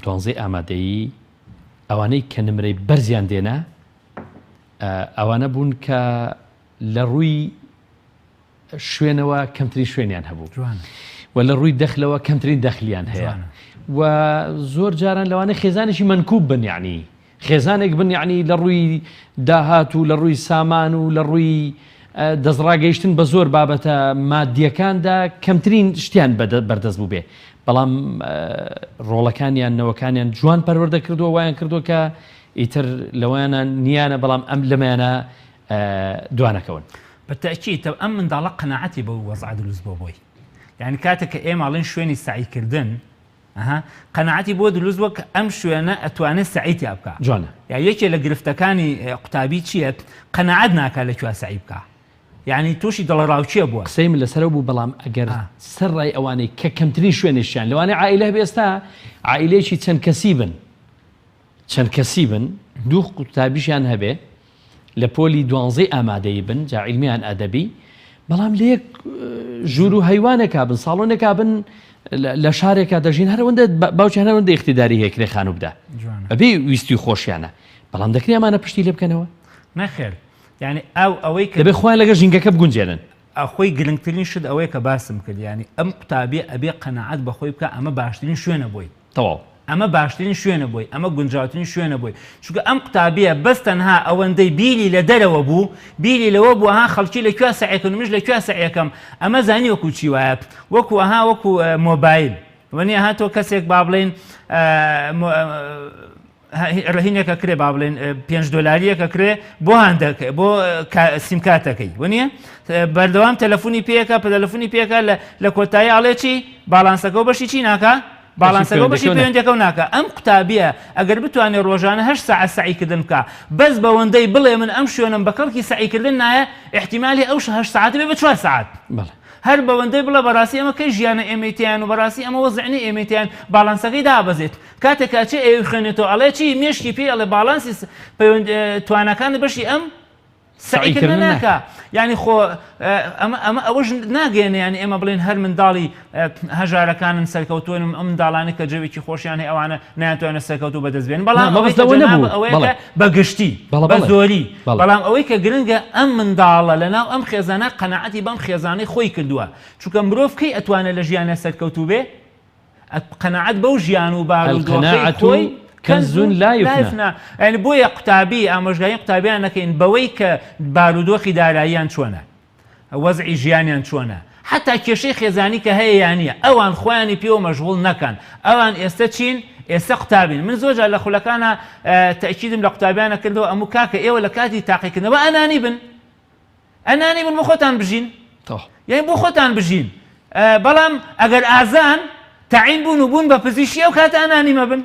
Speaker 1: دوانزەی ئامادەیی ئەوانەی کە نمرەی بەرزیان دێنا ئەوانە بوون کە لە ڕووی شوێنەوە کەمتری شوێنیان هەبوو و لە ڕووی دەخلەوە کەمترین دەخلیان هەیە و زۆر جاران لەوانەیە خێزانێکی منکوب بن یعنی خێزانێک بن یعنی لە ڕووی داهات و لە ڕووی سامان و لە ڕووی دەستڕاگەیشتن بە زۆر بابەتە مادیەکاندا کەمترین شتیان بەردەست بوو بێ بەڵام ڕۆڵەکانیان نەوەکانیان جوان پەروەردە کردووە وایان کردووە کە ئیتر لەوانە نیانە بەڵام ئەم لەمایانە دوانەکەون
Speaker 2: بەتەکیت ئەم منداڵە قەناعەتی بە وەزع دروست بۆ بۆی یعنی کاتێک کە ئێمەڵێن شوێنی سعیکردن قەناعەتی بۆ دروست وەک ئەم شوێنە ئەتوانێت سعیتی بکە
Speaker 1: جوانە
Speaker 2: یا یەکێ لە گرفتەکانی قوتابی چیت قەناعەت ناکات لەکوێ سعی بکە یعنی تووشی دڵڕاوچیە بووە
Speaker 1: قسەیم لەسەر بوو بەڵام ئەگەر سەرڕای ئەوانەی کە کەمترین شوێنێشیان لەوانەیە عائیلە بێستا عائیلەیەکی چەند کەسی بن دوو قوتابیشیان هەبێ لە پۆلی 12 ئامادەی بن جا عیلمیان ئەدەبی بەڵام لە یەک ژوور و هەیوانێکا بن ساڵۆنێکا بن لە شارێکا دەژین هەرەوەندە باوچیان هەرەوەندە اختیداری هەیە کرێ خانوو بدە ئەبێ ویستی خۆشیانە بەڵام دەکرێ ئەمانە پشتی لێ بکەنەوە
Speaker 2: نەخێر یعنی ئەوەی کە
Speaker 1: دەبێ خۆیان لەگەڵ ژینگەکە بگونجێنن
Speaker 2: ئەخۆی گرنگترین شت ئەوەیە کە باسم کرد ینی ئەم قوتابی ئەبێ قەناعەت بەخۆی بکە ئەمە باشترین شوێنە بۆی
Speaker 1: تەواو
Speaker 2: ئەمە باشترین شوێنە بۆی ئەمە گونجاوترین شوێنە بۆی چونکە ئەم قوتابیە بەس تەنها ئەوەندەی بیری لە دەرەوە بوو بیری لەوە بوو ها خەڵکی لەکوێ سەعیەکەم منش لەکوێ سەعیەکەم ئەمە زانی وەکو چی وایە وەکو ئەها وەکو مۆبایل وەنیە هاتۆ کەسێک با بڵێن ڕهینێکە کرێ با بڵێن $5 کرێ بۆ هەندەکە بۆ سیمکاتەکەی وەنیە بەردەوام تەلەفۆنی پێەکە تەلەفۆنی پێەکە لە کۆتایی ئاڵێ چی باڵانسەکە و بەشی چی ناکە باڵانسەکە بەشی پەیوەندیەکە ناکە ئەم قوتابیە ئەگەر بتوانێت ڕۆژانە 8 ساعت سعیکردن بکە بەس بەوەندەی بڵێ من ئەم شوێنم بە کەڵکی سعیکردن نایە احتیمالی ئەو 8 ساعت بێ بە 4 ساعت هەر بەوەندەی بڵە بەڕاستی ئەمە کەی ژیانە ئێمەتیان و بەڕاستی ئەمە وەزعنی ئێمەتیان باڵانسەکەی دابەزێت کاتێکا چێ ئێوی خوێنێتەوە ئەڵێ چی مێشکی پێ ئەڵێ باڵانسی توانەکانی بەشی ئەم سعیکردن ناکە یعنی خۆ ئەمە ئەوەش ناگەێنێ ینی ئێمە بڵێن هەر منداڵی هەژارەکانن سەرکەوتوون ئەم منداڵانی کە جەوێکی خۆشیان هەیە ئەوانە نایانتوانێت سەرکەوتو بەدەستبێن بەڵام ئەوەیە بەگشتی بە زۆری بەڵام ئەوەی کە گرنگە ئەم منداڵە لەناو ئەم خێزانە قەناعەتی بەم خێزانەی خۆی کردووە چونکە مرۆڤ کەی ئەتوانێت لە ژیانە سەرکەوتو بێ قەناعەت بەو ژیان و بارودۆخەی خۆی
Speaker 1: كنزون لا يفنى
Speaker 2: يعني بويا قوتابی ئامۆژگاری قوتابیان نەکەین بەوەی کە بارودۆخی داراییان چۆنە وەزعی ژیانیان چۆنە حتا کێشەی خێزانی کە هەیە یانە ئەوان خۆیانی پێوە مەشغوڵ نەکەن ئەوان ئێستا چین ئێستا قوتابین من زۆرجار لە خولەکانە تەئکیدم لە قوتابیانە کردەوە ئەموو کاکە ئێوە لە کاتی تاقیکردنەوە ئەنانی بن بۆ خۆتان بژین یعنی بۆ خۆتان بژین بەڵام ئەگەر ئازان تەعین بوون و بوون بە پزیشکی ئەو کاتە ئەنانیمە بن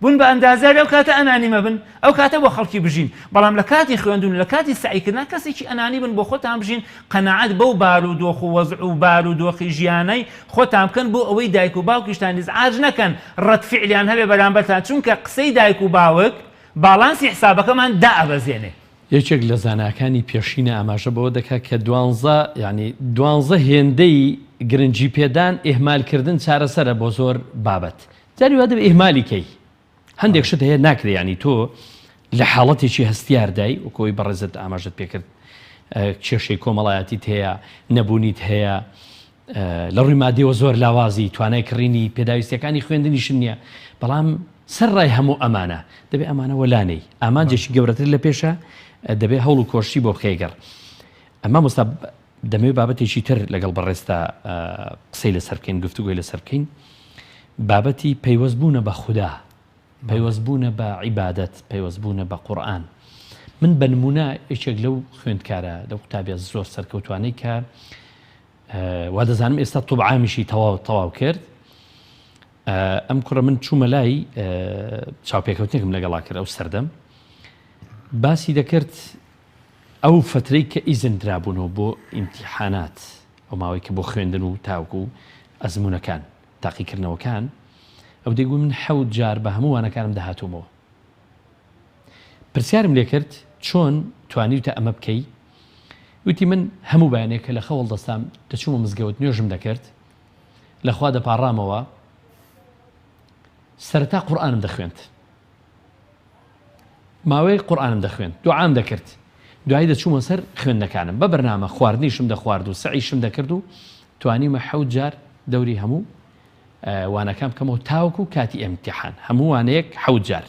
Speaker 2: بوون بە ئەندازار ئەو کاتە ئەنانیمە بن ئەو کاتە بۆ خەڵکی بژین بەڵام لە کاتی خوێندون لە کاتی سعیکردن کەسێکی ئەنانی بن بۆ خۆتان بژین قەناعەت بەو بارودۆخ و وەزع و بارودۆخی ژیانەی خۆتان بکەن بۆ ئەوەی دایک و باوکیشتان دیزعاج نەکەن ڕەت فعلیان هەبێ بەرامبەرتان چونکە قسەی دایک و باوک باڵانسی حسابەکەمان دائەبەزێنێ
Speaker 1: یەکێک لە زاناکانی پێشینە ئاماژە بەوە دەکات کە 12 هێندەی گرنگی پێدان ئێهمالکردن چارەسەرە بۆ زۆر بابەت جاری وا دەبێ ئێهمالیکەی هەندێک شت هەیە ناکرێ ینی تۆ لە حاڵەتێکی هەستیاردای وەکۆی بەڕێزت ئاماژت پێکرد کێشەی کۆمەڵایەتیت هەیە نەبوونیت هەیە لە ڕووی مادیەوە زۆر لاوازی توانای کڕینی پێداویستیەکانی خوێندنیشن نییە بەڵام سەرڕای هەموو ئەمانە دەبێ ئەمانە وەلانەی ئامانجێکی گەورەتر لە پێشە دەبێ هەوڵ و کۆشتی بۆ بخێگەڕ ئەمە مۆستا دەمەوێت بابەتێکی تر لەگەڵ بەڕێستا قسەی لەسەر بکەین گفتوگوی لەسەر بکەین بابەتی پەیوەستبوونە بە خودا پەیوەستبوونە بە عیبادەت پەیوەستبوونە بە قورئان من بە نمونە یەکێک لەو خوێندکارە لەو قوتابیە زۆر سەرکەوتوانەی کە وا دەزانم ئێستا تۆبعامیشی تەواو کرد ئەم کوڕە من چوومە لای چاوپێکەوتێکم لەگەڵا کرد ئەو سەردەم باسی دەکرد ئەو فترەی کە ئیزن درابوونەوە بۆ ئیمتیحانات ئەو ماوەی کە بۆ خوێندن و تاوکو و ئەزمونونەکان تاقیکردنەوەکان ئەو دەیگو من 7 جار بە هەمووانەکانم داهاتومەوە پرسیارم لێ کرد چۆن توانیتە ئەمە بکەی وتی من هەموو بەیانێکە لە خەوڵ دەستام دەچوومە مزگەوت نوێژم دەکرد لەخوا دەپاڕامەوە سەرەتا قورئانم دەخوێند ماوەی قورئانم دەخوێند دوعام دەکرد دوایی دەچوومە سەر خوێندنەکانم بە بەرنامە خواردنیشم دەخوارد و سعیشم دەکرد و توانیمە 7 جار دەوری هەموو وانەکان بکەمەوە تاوەکو کاتی ئیمتیحان هەموو وانەیەک حەوت جار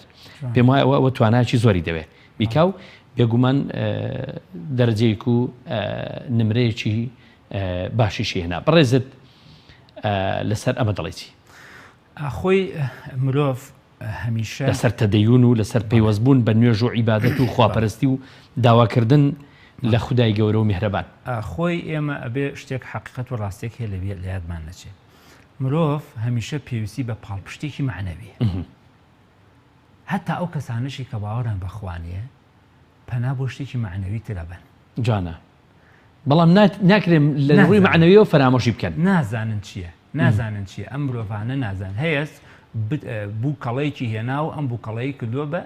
Speaker 1: پێم وایە ئەوە توانایکی زۆری دەوێت بیکاو بێگومان دەرەجەیەک و نمرەیەکی باشیشی هێنا بەڕێزت لەسەر ئەمە دەڵێتی
Speaker 2: خۆی مرۆڤ هەمیشە
Speaker 1: لەسەر تەدەیون و لەسەر پەیوەستبوون بە نوێژ و عیبادەت و خواپەرستی و داواکردن لە خودای گەورە و میهرەبان
Speaker 2: خۆی ئێمە ئەبێ شتێک حقیقەت و ڕاستێک هەیە لە یادمان نەچێت مرۆڤ هەمیشە پێویستی بە پاڵپشتێکی معنەویە هەتا ئەو کەسانشی کە باوەڕیان بەخوانیە پەنا بۆ شتێکی معنەوی ترە بن
Speaker 1: جانە بەڵام ناکرێم لە ڕووی معنەویەوە فەرامۆشی بکەن
Speaker 2: نازانن چییە ئەم مرۆڤانە نازان هەیەس بوو کەڵەیەکی هێنا و ئەم بوو کەڵەیە کردووە بە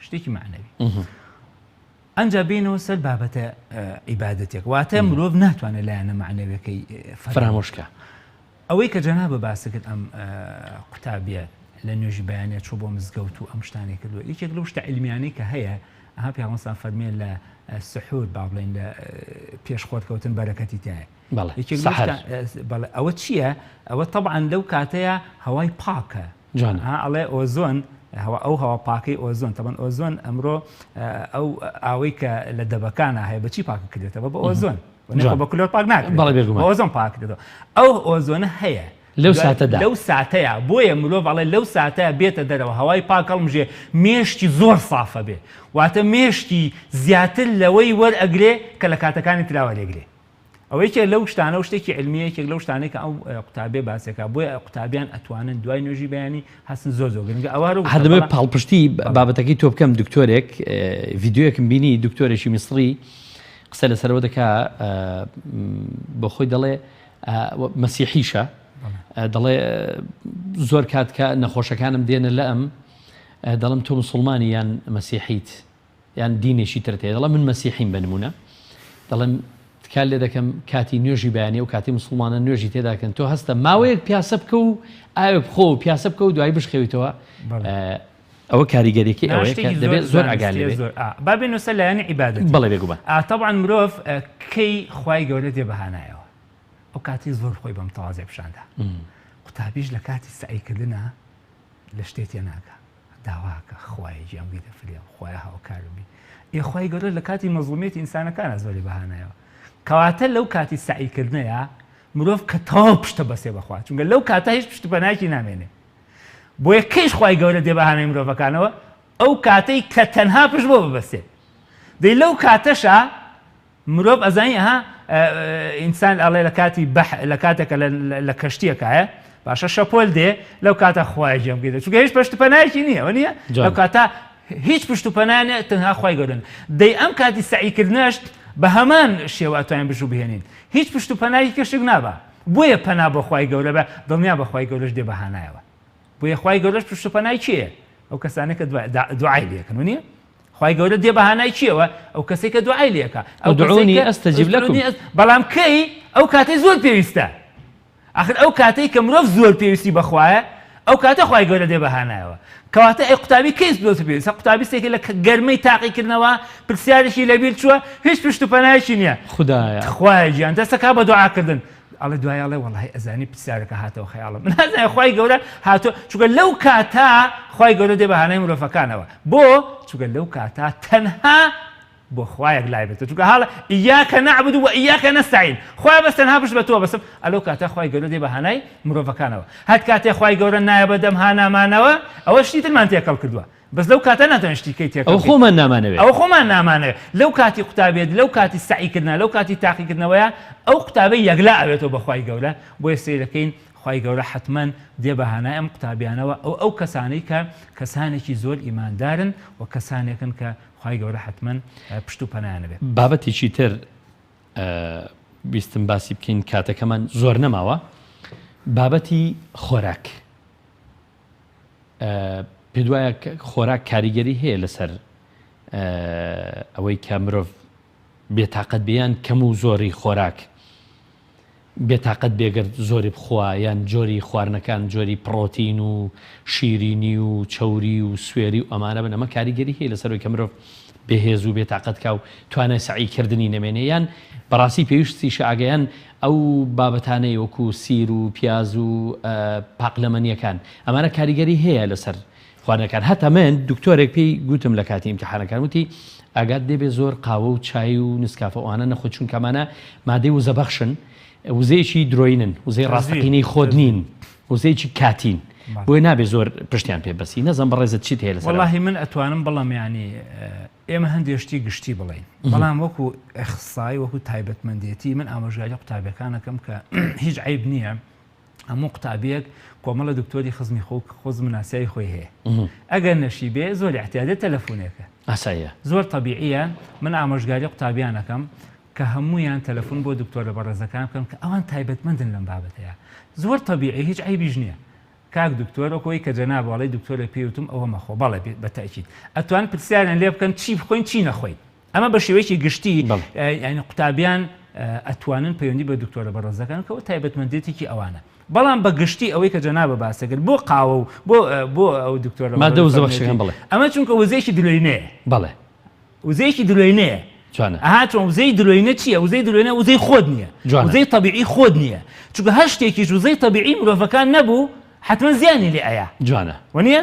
Speaker 2: شتێکی معنەوی ئەنجا بینەوە سەر بابەتە عیبادەتێک واتە مرۆڤ ناتوانێت لایەنە معنەویەکەی
Speaker 1: فرامۆشکە
Speaker 2: ئەوەی کە جەنابە باسەکرد ئەم قوتابیە لە نوێژی بەیانێت چوو بۆ مزگەوت و ئەم شتانی کردووە یەکێک لەو شتە عیلمیانەی کە هەیە ئەها پیامبەر فەرمێن لە سحور با بڵێن لە پێش خۆتکەوتن بەرەکەتی تایە ئەوە چییە؟ ئەوە طبعاً لەو کاتەیە هەوای پاکە ئەڵێ ئۆزۆن ئەو هەوا پاکەی ئۆزۆن تەبەن ئۆزۆن ئەمڕۆ ئەو ئاوەی کە لە دەبەکانە هەیە بەچی پاکە کردێتەوە بە ئۆزۆن بە کولۆر پاک ناکرێت ئۆزۆن پاک کردێتەوە ئەو ئۆزۆنە هەیە لەو ساتەیە بۆیە مرۆڤ ئەڵێ لەو ساتەیە بێتە دەرەوە هەوای پاک هەڵمژێ مێشتی زۆر سافە بێ واتە مێشتی زیاتر لەوەی وەرئەگرێ کە لە کاتەکانی تراوە لێگرێ ئەوەیکێ لەو شتانە و شتێکی علمیەکێک لەو شتانەی کە ئەو قوتابێ باسێکە بۆیە قوتابیان ئەتوانن دوای نوێژی بەیانی هەستن زۆر گرنگە ئەوە
Speaker 1: هەردەبێت پاڵپشتی بابەتەکەی تۆ بکەم دکتۆرێک ڤیدیۆیەکم بینی دکتۆرێکی میسری قسە لەسەرەوە دەکا بۆ خۆی دەڵێ مەسیحیشە دەڵێ زۆر کات کە نەخۆشەکانم دێنە لە ئەم دەڵم تۆ مسلمانی یان مەسیحیت یان دینێکی تر تێ دەڵێ من مەسیحیم بنمونە دەڵێم کار لێ دەکەم کاتی نوێژی بەیانی و کاتی مسلمانە نوێژی تێداکەن تۆ هەستە ماوەیەک پیاسە بکە و ئاوێ بخۆ و پیاسە بکە و دوای بشخێویتەوە ئەوە کاریگەریەکی ئەوەیە دەبێت زۆر ئاگالی بێت
Speaker 2: با بێنە سەر لایەنی عیبادەت
Speaker 1: بەڵێ بێگومان
Speaker 2: طبعاً مرۆڤ کەی خوای گەورە دێ بەهانایەوە ئەو کاتی زۆر خۆی بەم تەواضع پیشاندا قوتابیش لە کاتی سعیکردنە لە شتێتێ ناکە داواکە خوای گیانبی دەفرێ خوای هاوکاربی خوای گەورە لە کاتی مەزڵومیەتی ئینسانەکانە زۆری بەهانایەوە کەواتە لەو کاتی سعیکردنەیە مرۆڤ کە تەواو پشتە بەسێ بەخوا چونکە لەو کاتە هیچ پشتبەنایکی نامێنێ بۆیە کەیش خوای گەورە دێ بەهانەی مرۆڤەکانەوە ئەو کاتەی کە تەنها پشت بۆ ببەستێ دەی لەو کاتەشە مرۆڤ ئەزانی ئەها ئینسان ئەڵێ لە کاتێکە لە کەشتیەکایە باشە شەپۆل دێ لەو کاتە خوای گەورە چونکە هیچ پشتپەنایکی نییە وە نییە لەو کاتە هیچ پشتپەنایە تەنها خوای گەورەن دەی ئەم کاتی سعیکردنەش بە هەمان شێوە ئەتوانین بژوو بهێنین هیچ پشتپەنایی کەشێک نابە بۆیە پەنا بۆ خوای گەورە بە دڵنیا بە خوای گەورەش دێ بەهانایەوە بۆیە خوای گەورەش پشتپەنای چییە؟ ئەو کەسانە کە دوعای لێکن وە خوای گەورە دێ بەهانای چیەوە؟ ئەو کەسێک کە دوعای لێکە
Speaker 1: ئەدعونی ئەستەجیب لەکم
Speaker 2: بەڵام کەی ئەو کاتەی زۆر پێویستە ئاخر ئەو کاتەی کە مرۆڤ زۆر پێویستی بەخوایە ئەو کاتە خوای گەورە دێ بەهانایەوە کەواتە ئەی قوتابی کەیس زۆر پێویستە قوتابیستێکی لە گەرمەی تاقیکردنەوە پرسیارێکی لەبیر چووە هیچ پشتپەنایکی نییە
Speaker 1: خوددایە
Speaker 2: خوای گیان دەستەکا بە دوعاکردن ئەڵێ دوای ئەڵێ وەڵای ئەزانی پرسیارەکە هاتەوە خەیاڵم من نازانم خوای گەورە هاتۆ چونکە لەو کاتە خوای گەورە دێ بەهانەی مرۆڤەکانەوە بۆ چونکە لەو کاتە تەنها بۆ خوایەک لای بێتە چونکە هاڵە ئیاکە نەعبود و ئیاکە نەستەعین خوای بەس تەنها پشت بە تۆ بەسم ئەلەو کاتە خوای گەورە دێ بەهانەی مرۆڤەکانەوە هەر کاتێ خوای گەورە نایە بەدەم هانامانەوە ئەوە شتی ترمان تێکەڵ کردووە بەس لەو کاتە ناتوانین شتیکەی تێکەڵ
Speaker 1: ئەو خۆمان نامانەوێت
Speaker 2: ئەو خۆمان نامانەوێت لەو کاتی قوتابێت لەو کاتی سعیکردنە لەو کاتی تاقیکردنەوەیە ئەو قوتابەی یەکلا ئەوێتەوە بە خوای گەورە بۆیە سەیرەکەین خوای گەورە حتمەن دێ بەهانای ئەم قوتابیانەوە ئەو کەسانەی کە کەسانێکی زۆر ئیماندارن و کەسانێکن کە خوای گەورە حتمەن پشت و پەنایان بێت
Speaker 1: بابەتێکی تر بیستم باسی بکەین کاتەکەمان زۆر نەماوە بابەتی خۆراک پێ وایە خۆراک کاریگەری هەیە لەسەر ئەوەی کە مرۆڤ بێتاقەت بیان کەم و زۆری خۆراک بێتاقەت بێگەر زۆری بخوا یان جۆری خواردنەکان جۆری پرۆتین و شیرینی و چەوری و سوێری و ئەمانە بن ئەمە کاریگەری هەیە لەسەرەوەی کە مرۆڤ بەهێز و بێتاقەتکە و توانای سعیکردنی نەمێنێ یان بەڕاستی پێویستی شعاگەیان ئەو بابەتانەی وەکو سیر و پیاز و پاقلەمەنیەکان ئەمانە کاریگەری هەیە لەسەر خوانەکان. هەتا من دکتۆرێک پێی گوتم لە کاتی ئیمتیحانەکان وتی ئاگات دەبێ زۆر قاوە و چای و نسکافە ئەوانە نەخۆ چونکە ئەمانە مادەی وزەبەخشن، وزەیەکی درۆینن، وزەی ڕاستەقینەی خۆت نین، وزەیەکی کاتین، بۆی نابێ زۆر پشتیان پێ بەسی. نەزانم بەڕێزت چیت هەیە لەسەر؟
Speaker 2: وەڵاهی من ئەتوانم بەڵام یعنی ئێمە هەندێشتی گشتی بڵین، بەڵام وەکو ئەخسای وەکو تایبەتمەندێتی من ئاماژگاری قوتابیەکانەکەم کە هیچ عیب نییە هەموو قوتابیەک کۆمەڵە دکتۆری خزمی خۆز مناسایی خۆی هەیە. ئەگەر نەشی بێ زۆر احتیاجە تەلەفۆنێکە
Speaker 1: ئاساییە،
Speaker 2: زۆر طبیعیە. من ئاماژگاری قوتابیانەکەم کە هەمویان تەلەفۆن بۆ دکتۆرە بەڕێزەکان بکەم کە ئەوان تایبەتمەندن لەم بابەتەیە. زۆر طبیعی، هیچ عیبیش نییە. کاک دکتۆر وەکەوەی کە جەنابەڵی دکتۆرە پێوتم ئەوە مەخۆ بەڵێ بەتاکید ئەتوان پرسیاریان لێ بکەن چی بخۆین چی نەخۆین. ئەمە بە شێوەیەکی گشتی یعنی قوتابیان ئەتوانن پەیوەندی بە دکتۆرە بەڕێزەکان کەەوە تایبەتمەندێتێکی ئەوانە. بەڵام بە گشتی ئەوەی کە جەنابە باسەکرد بۆ قاوە و بۆ ئەو دکتۆرە
Speaker 1: مادە وزەبەخشەکان بڵێ
Speaker 2: ئەمە چونکە وزەیەکی دلۆینەیە.
Speaker 1: بەڵێ
Speaker 2: وزەیەکی دلۆینەیە. چۆن وزەی دلۆینە چییە؟ وزەی دلۆینە وزەی خۆت نییە، وزەی طبیعی خۆت نییە. چونکە هەر شتێکیش وزەی طبیعی مرۆڤەکان نەبوو حتمما زیانی لێ ئەیە
Speaker 1: جوانە
Speaker 2: وانە؟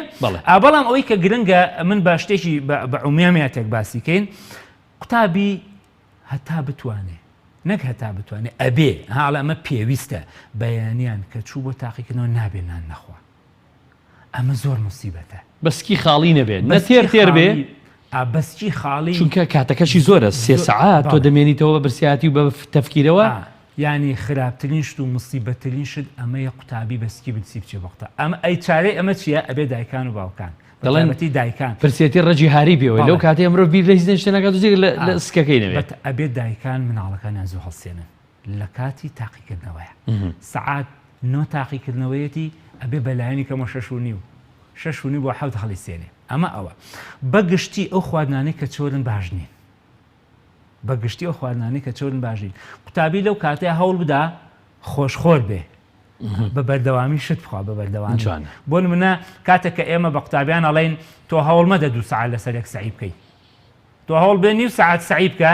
Speaker 2: بەڵام ئەوەی کە گرنگە من با شتێکی بە عومیامەتێک باسیکەین قوتابی هەتا بتوانێ نەک هەتا بتوانێت ئەبێ هاڵە ئەمە پێویستە بەیانیان کە چوو بۆ تاقیکردنەوە نابێنان نەخوا. ئەمە زۆر مصیبەتە.
Speaker 1: بەسکی خاڵی نەبێت نەتێر بێ
Speaker 2: بەسکی خاڵی
Speaker 1: چونکە کاتەکەشی زۆرە 3 سەعات تۆ دەمێنیتەوە بە برسیاتی و بە تەفکیرەوە.
Speaker 2: ینی خراپترین شت و مصیبەترین شت ئەمەیە قوتابی بەسکی بچی بچێ بەختە. ئەمە ئەی چارەی ئەمە چییە؟ ئەبێ دایکان و باوکان دەڵێنەتی دایکان
Speaker 1: پرسێتی ڕەجی هاری بێەوە لەو کاتێ ئەمڕۆ بیر لە هیچ شتێنەکات لە سکەکەی نەبێت.
Speaker 2: ئەبێت دایکان مناڵەکانیان زوو هەڵسێنن لە کاتی تاقیکردنەوەیە. سەعات 9 تاقیکردنەوەیەتی ئەبێ بەلایەنی کەمە 6:30 بۆ 7 هەڵی سێنێ. ئەمە ئەوە بەگشتی ئەو خواردنانەی کە چۆرن باش نین، بەگشتی ئەو خواردنانەی کە چۆرن باشین. قوتابی لەو کاتەیە هەوڵ بدا خۆشخۆر بێ، بە بەردەوامی شت بخوا بە بەردەوام. بۆ نمونە کاتێک کە ئێمە بە قوتابیان ئەڵێن تۆ هەوڵ مەدە 2 ساعت لەسەر یەک سەعی بکەیت، تۆ هەوڵ بێ نیو ساعت سەعی بکە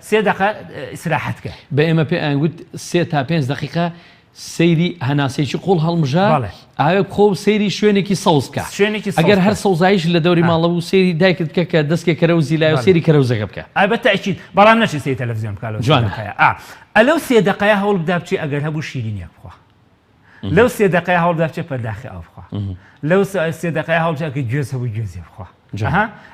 Speaker 2: 3 دقیقە ئیسراحەت بکە.
Speaker 1: بە ئێمە پێ ئەنگوت 3 تا 5 دقیقە سەیری هەناسێکی قوڵ هەڵمژە ئاوێ بخۆ سەیری شوێنێکی سەوز بکە. ئەگەر هەر سەوزایش لە دەوری ماڵە و سەیری دایکت بکە کە دەستکێ کەرەوزی لای و سەیری کەرەوزەکە بکە.
Speaker 2: ئایبەتەکید بەڵام نەچی سەیری تەلەڤیزیۆن بکە.
Speaker 1: جوانە
Speaker 2: ئەلەو 3 دقیقە هەوڵ بدا بچی ئەگەر هەبوو شیرینیە بخوا، لەو 3 دقیقە هەوڵ بدا بچێ پەرداخی ئاو بخوا، لەو 3 دقیقە هەوڵ بچێ کە گوێز هەبوو گوێزی بخوا.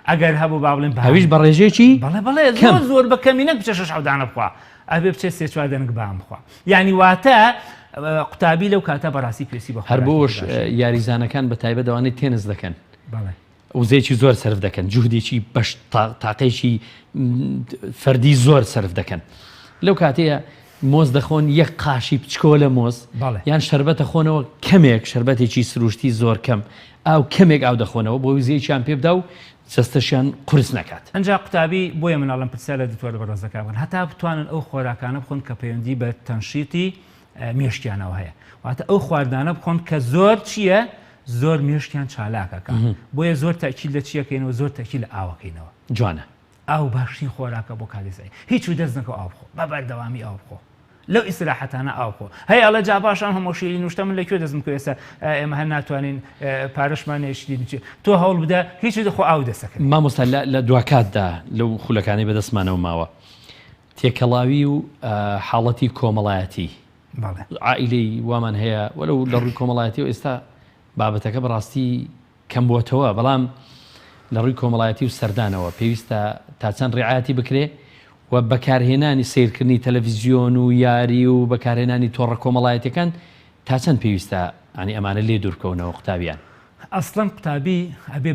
Speaker 2: ئەگەر هەبوو با بڵێن
Speaker 1: هەویش بە ڕێژێکی
Speaker 2: بەڵێ زۆر بە کەمی نەک بچێ 6 دانە بخوا، ئەبێ بچێ 3-4 دەنگ بام بخوا. یعنی واتە قوتابی لەو کاتە بەڕاستی پێسی بە
Speaker 1: هەر بۆش یاریزانەکان بە تایبەت دەوانێت تێنس دەکەن، وزەیەکی زۆر سرف دەکەن، جوهدێکی بەش تاقەیەکی فەردی زۆر سرف دەکەن. لەو کاتەیە مۆز دەخۆن یەک قاشی بچکۆ لە مۆز یان شەربەتە خۆنەوە کەمێک شەربەتێکی سروشتی زۆر کەم ئاو کەمێک ئاو دەخۆنەوە بۆ وزەیەکیان پێ بدا و جەستەشیان قورس نەکات.
Speaker 2: ئەنجا قوتابی بۆیە مناڵم پرسیار لە دکتۆرە بەڕێزەکان بکەن هەتا بتوانن ئەو خۆراکانە بخۆن کە پەیوەندی بە تەنشیتی مێشکیانەوە هەیە. واتە ئەو خواردانە بخۆن کە زۆر چییە؟ زۆر مێشکیان چالاکەکە. بۆیە زۆر تاکیل لە چیەکەینەوە؟ زۆر تاکیل لە ئاوەکەینەوە.
Speaker 1: جوانە
Speaker 2: ئاو باشترین خۆراکە بۆ کاریزایی. هیچ دەست نەکە ئاو بخۆ، بە بەردەوامی ئاو بخۆ، لەو ئیسراحەتانە ئاو بخۆ. هەیە ئەڵە جا باشان هەموو شیرین نوشتە من لەکوێ دەستم کە ئێستا ئێمە هەر ناتوانین پارەشمان شیرین تۆ هەوڵ بدە هیچ دەخۆ ئاو دەسەکە.
Speaker 1: مامۆستا لە دوکاتدا لەو خولەکانی بەدەستمانەوە ماوە تێکەڵاوی و حاڵەتی کۆمەڵایەتی عائیلەی وامان هەیە وەلو لە ڕووی کۆمەڵایەتی و ئێستا بابەتەکە بەڕاستی کەم بووەتەوە، بەڵام لە ڕووی کۆمەڵایەتی و سەردانەوە پێویستە تا چەند ڕێعایەتی بکرێ و بەکارهێنانی سیرکردنی تەلەڤیزیۆن و یاری و بەکارهێنانی تۆڕە کۆمەڵایەتەکان تا چەند پێویستە ئەنی ئەمانە لێ دوورکەونەوە قوتابیان.
Speaker 2: ئەسڵەن قوتابی ئەبێ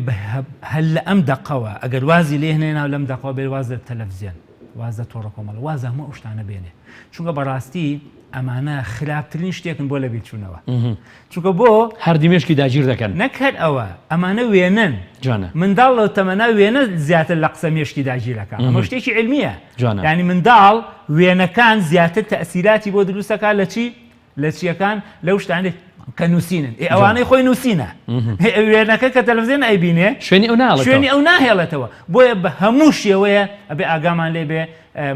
Speaker 2: هەل لە ئەم دەقەوە ئەگەر وازی لێ هێنێناو لەم دەقەوە بێ واز لە تەلەڤیزیۆن، واز لە تۆڕە کۆمەڵە، واز هەموو ئەو شتانە بێنێ. چونکە بەڕاستی ئەمانە خراپترین شتێکن بۆ لە بیرچوونەوە. چونکە بۆ
Speaker 1: هەر دیمێشکی داگیر دەکەن.
Speaker 2: نەکرد ئەوە ئەمانە وێنن منداڵ لەو تەمەنا وێنە زیاتر لە قسە مێشکی داگیرەکە. ئەمە شتێکی علمیە. ینی منداڵ وێنەکان زیاتر تەئسیراتی بۆ دروستەکە لە چی؟ لە چیەکان لەو شتانێت کە نووسینن ئەوانەی خۆی نووسینە وێنەکە کە تەلەڤیزیۆن ئەیبینێ شوێنی ئەو ناهێڵێتەوە بۆیە بە هەموو شێوەیە ئەبێ ئاگامان لێ بێ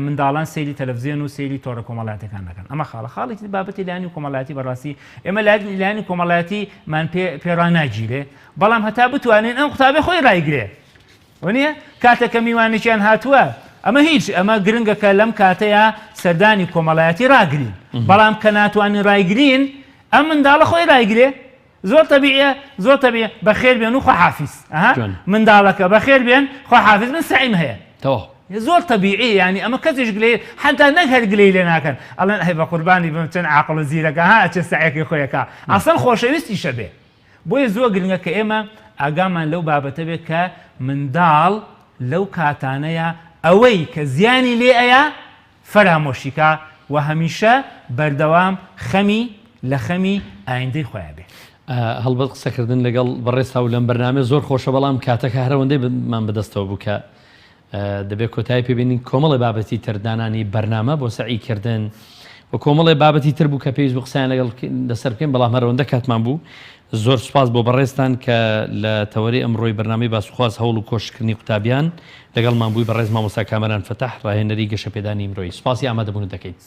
Speaker 2: منداڵان سەیری تەلەڤیزیۆن و سەیری تۆڕە کۆمەڵایەتەکان دەکەن ئەمە خاڵێکی بابەتی لایەنی کۆمەڵایەتی بەڕاستی ئێمە لایەنی کۆمەڵایەتیمان پێڕا ناگیرێ بەڵام هەتا بتوانین ئەم قوتابێ خۆی ڕایگرێ وانە کاتێکە میوانێکیان هاتووە ئەمە هیچ ئەمە گرنگەکە لەم کاتەیە سەردانی کۆمەڵایەتی ڕاگرین بەڵام کە ناتوانین ڕایگرین ئەم منداڵە خۆی ڕایگرێ زۆر تەبیعە بەخێر بێن و خواحافیز منداڵەکە بەخێر بێن خواحافیز من سعیم هەیە زۆر تەبیعی ینی ئەمە کەسیش گلێ حتا نەک هەر گلەی لێ ناکەن ئەڵێن هەی بە قوربانی بم چەند عاقڵ و زیرەکە ها چه سعیەکی خۆیەکە ئەسڵ خۆشەویستیشە بێ بۆیە زۆر گرنگە کە ئێمە ئاگامان لەو بابەتە بێت کە منداڵ لەو کاتانەیە ئەوەی کە زیانی لێ ئەیە فەرامۆشیکە و هەمیشە بەردەوام لە خەمی ئایندەی خۆیان بێ
Speaker 1: هەڵبەت قسەکردن لەگەڵ بەڕێستا و لەم بەرنامە زۆر خۆشە بەڵام کاتەکە هەرەوەندەی مان بەدەستەوە بوو کە دەبێت کۆتایی پێبینین کۆمەڵی بابەتی تردانانی بەرنامە بۆ سعیکردن و کۆمەڵی بابەتی تر بوو کە پێویست بوو قسەیان لەگەڵ لەسەر بکەین بەڵام هەرەوەندە کاتمان بوو زۆر سوپاس بۆ بەڕێستان کە لە تەوەری ئەمڕۆی بەرنامەی باسوخواز هەوڵ و کۆشکردنی قوتابیان لەگەڵمان بووی بەڕێز مامۆستا کامەران فەتاح ڕاهێنەری گەشەپێدانی ئیمرۆیی سوپاسی ئامادەبوون دەکەیت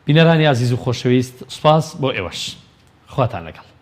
Speaker 1: بینەرانی عزیز و خۆشەویست سوپاس بۆ ئێوەش خواتان لەگەڵ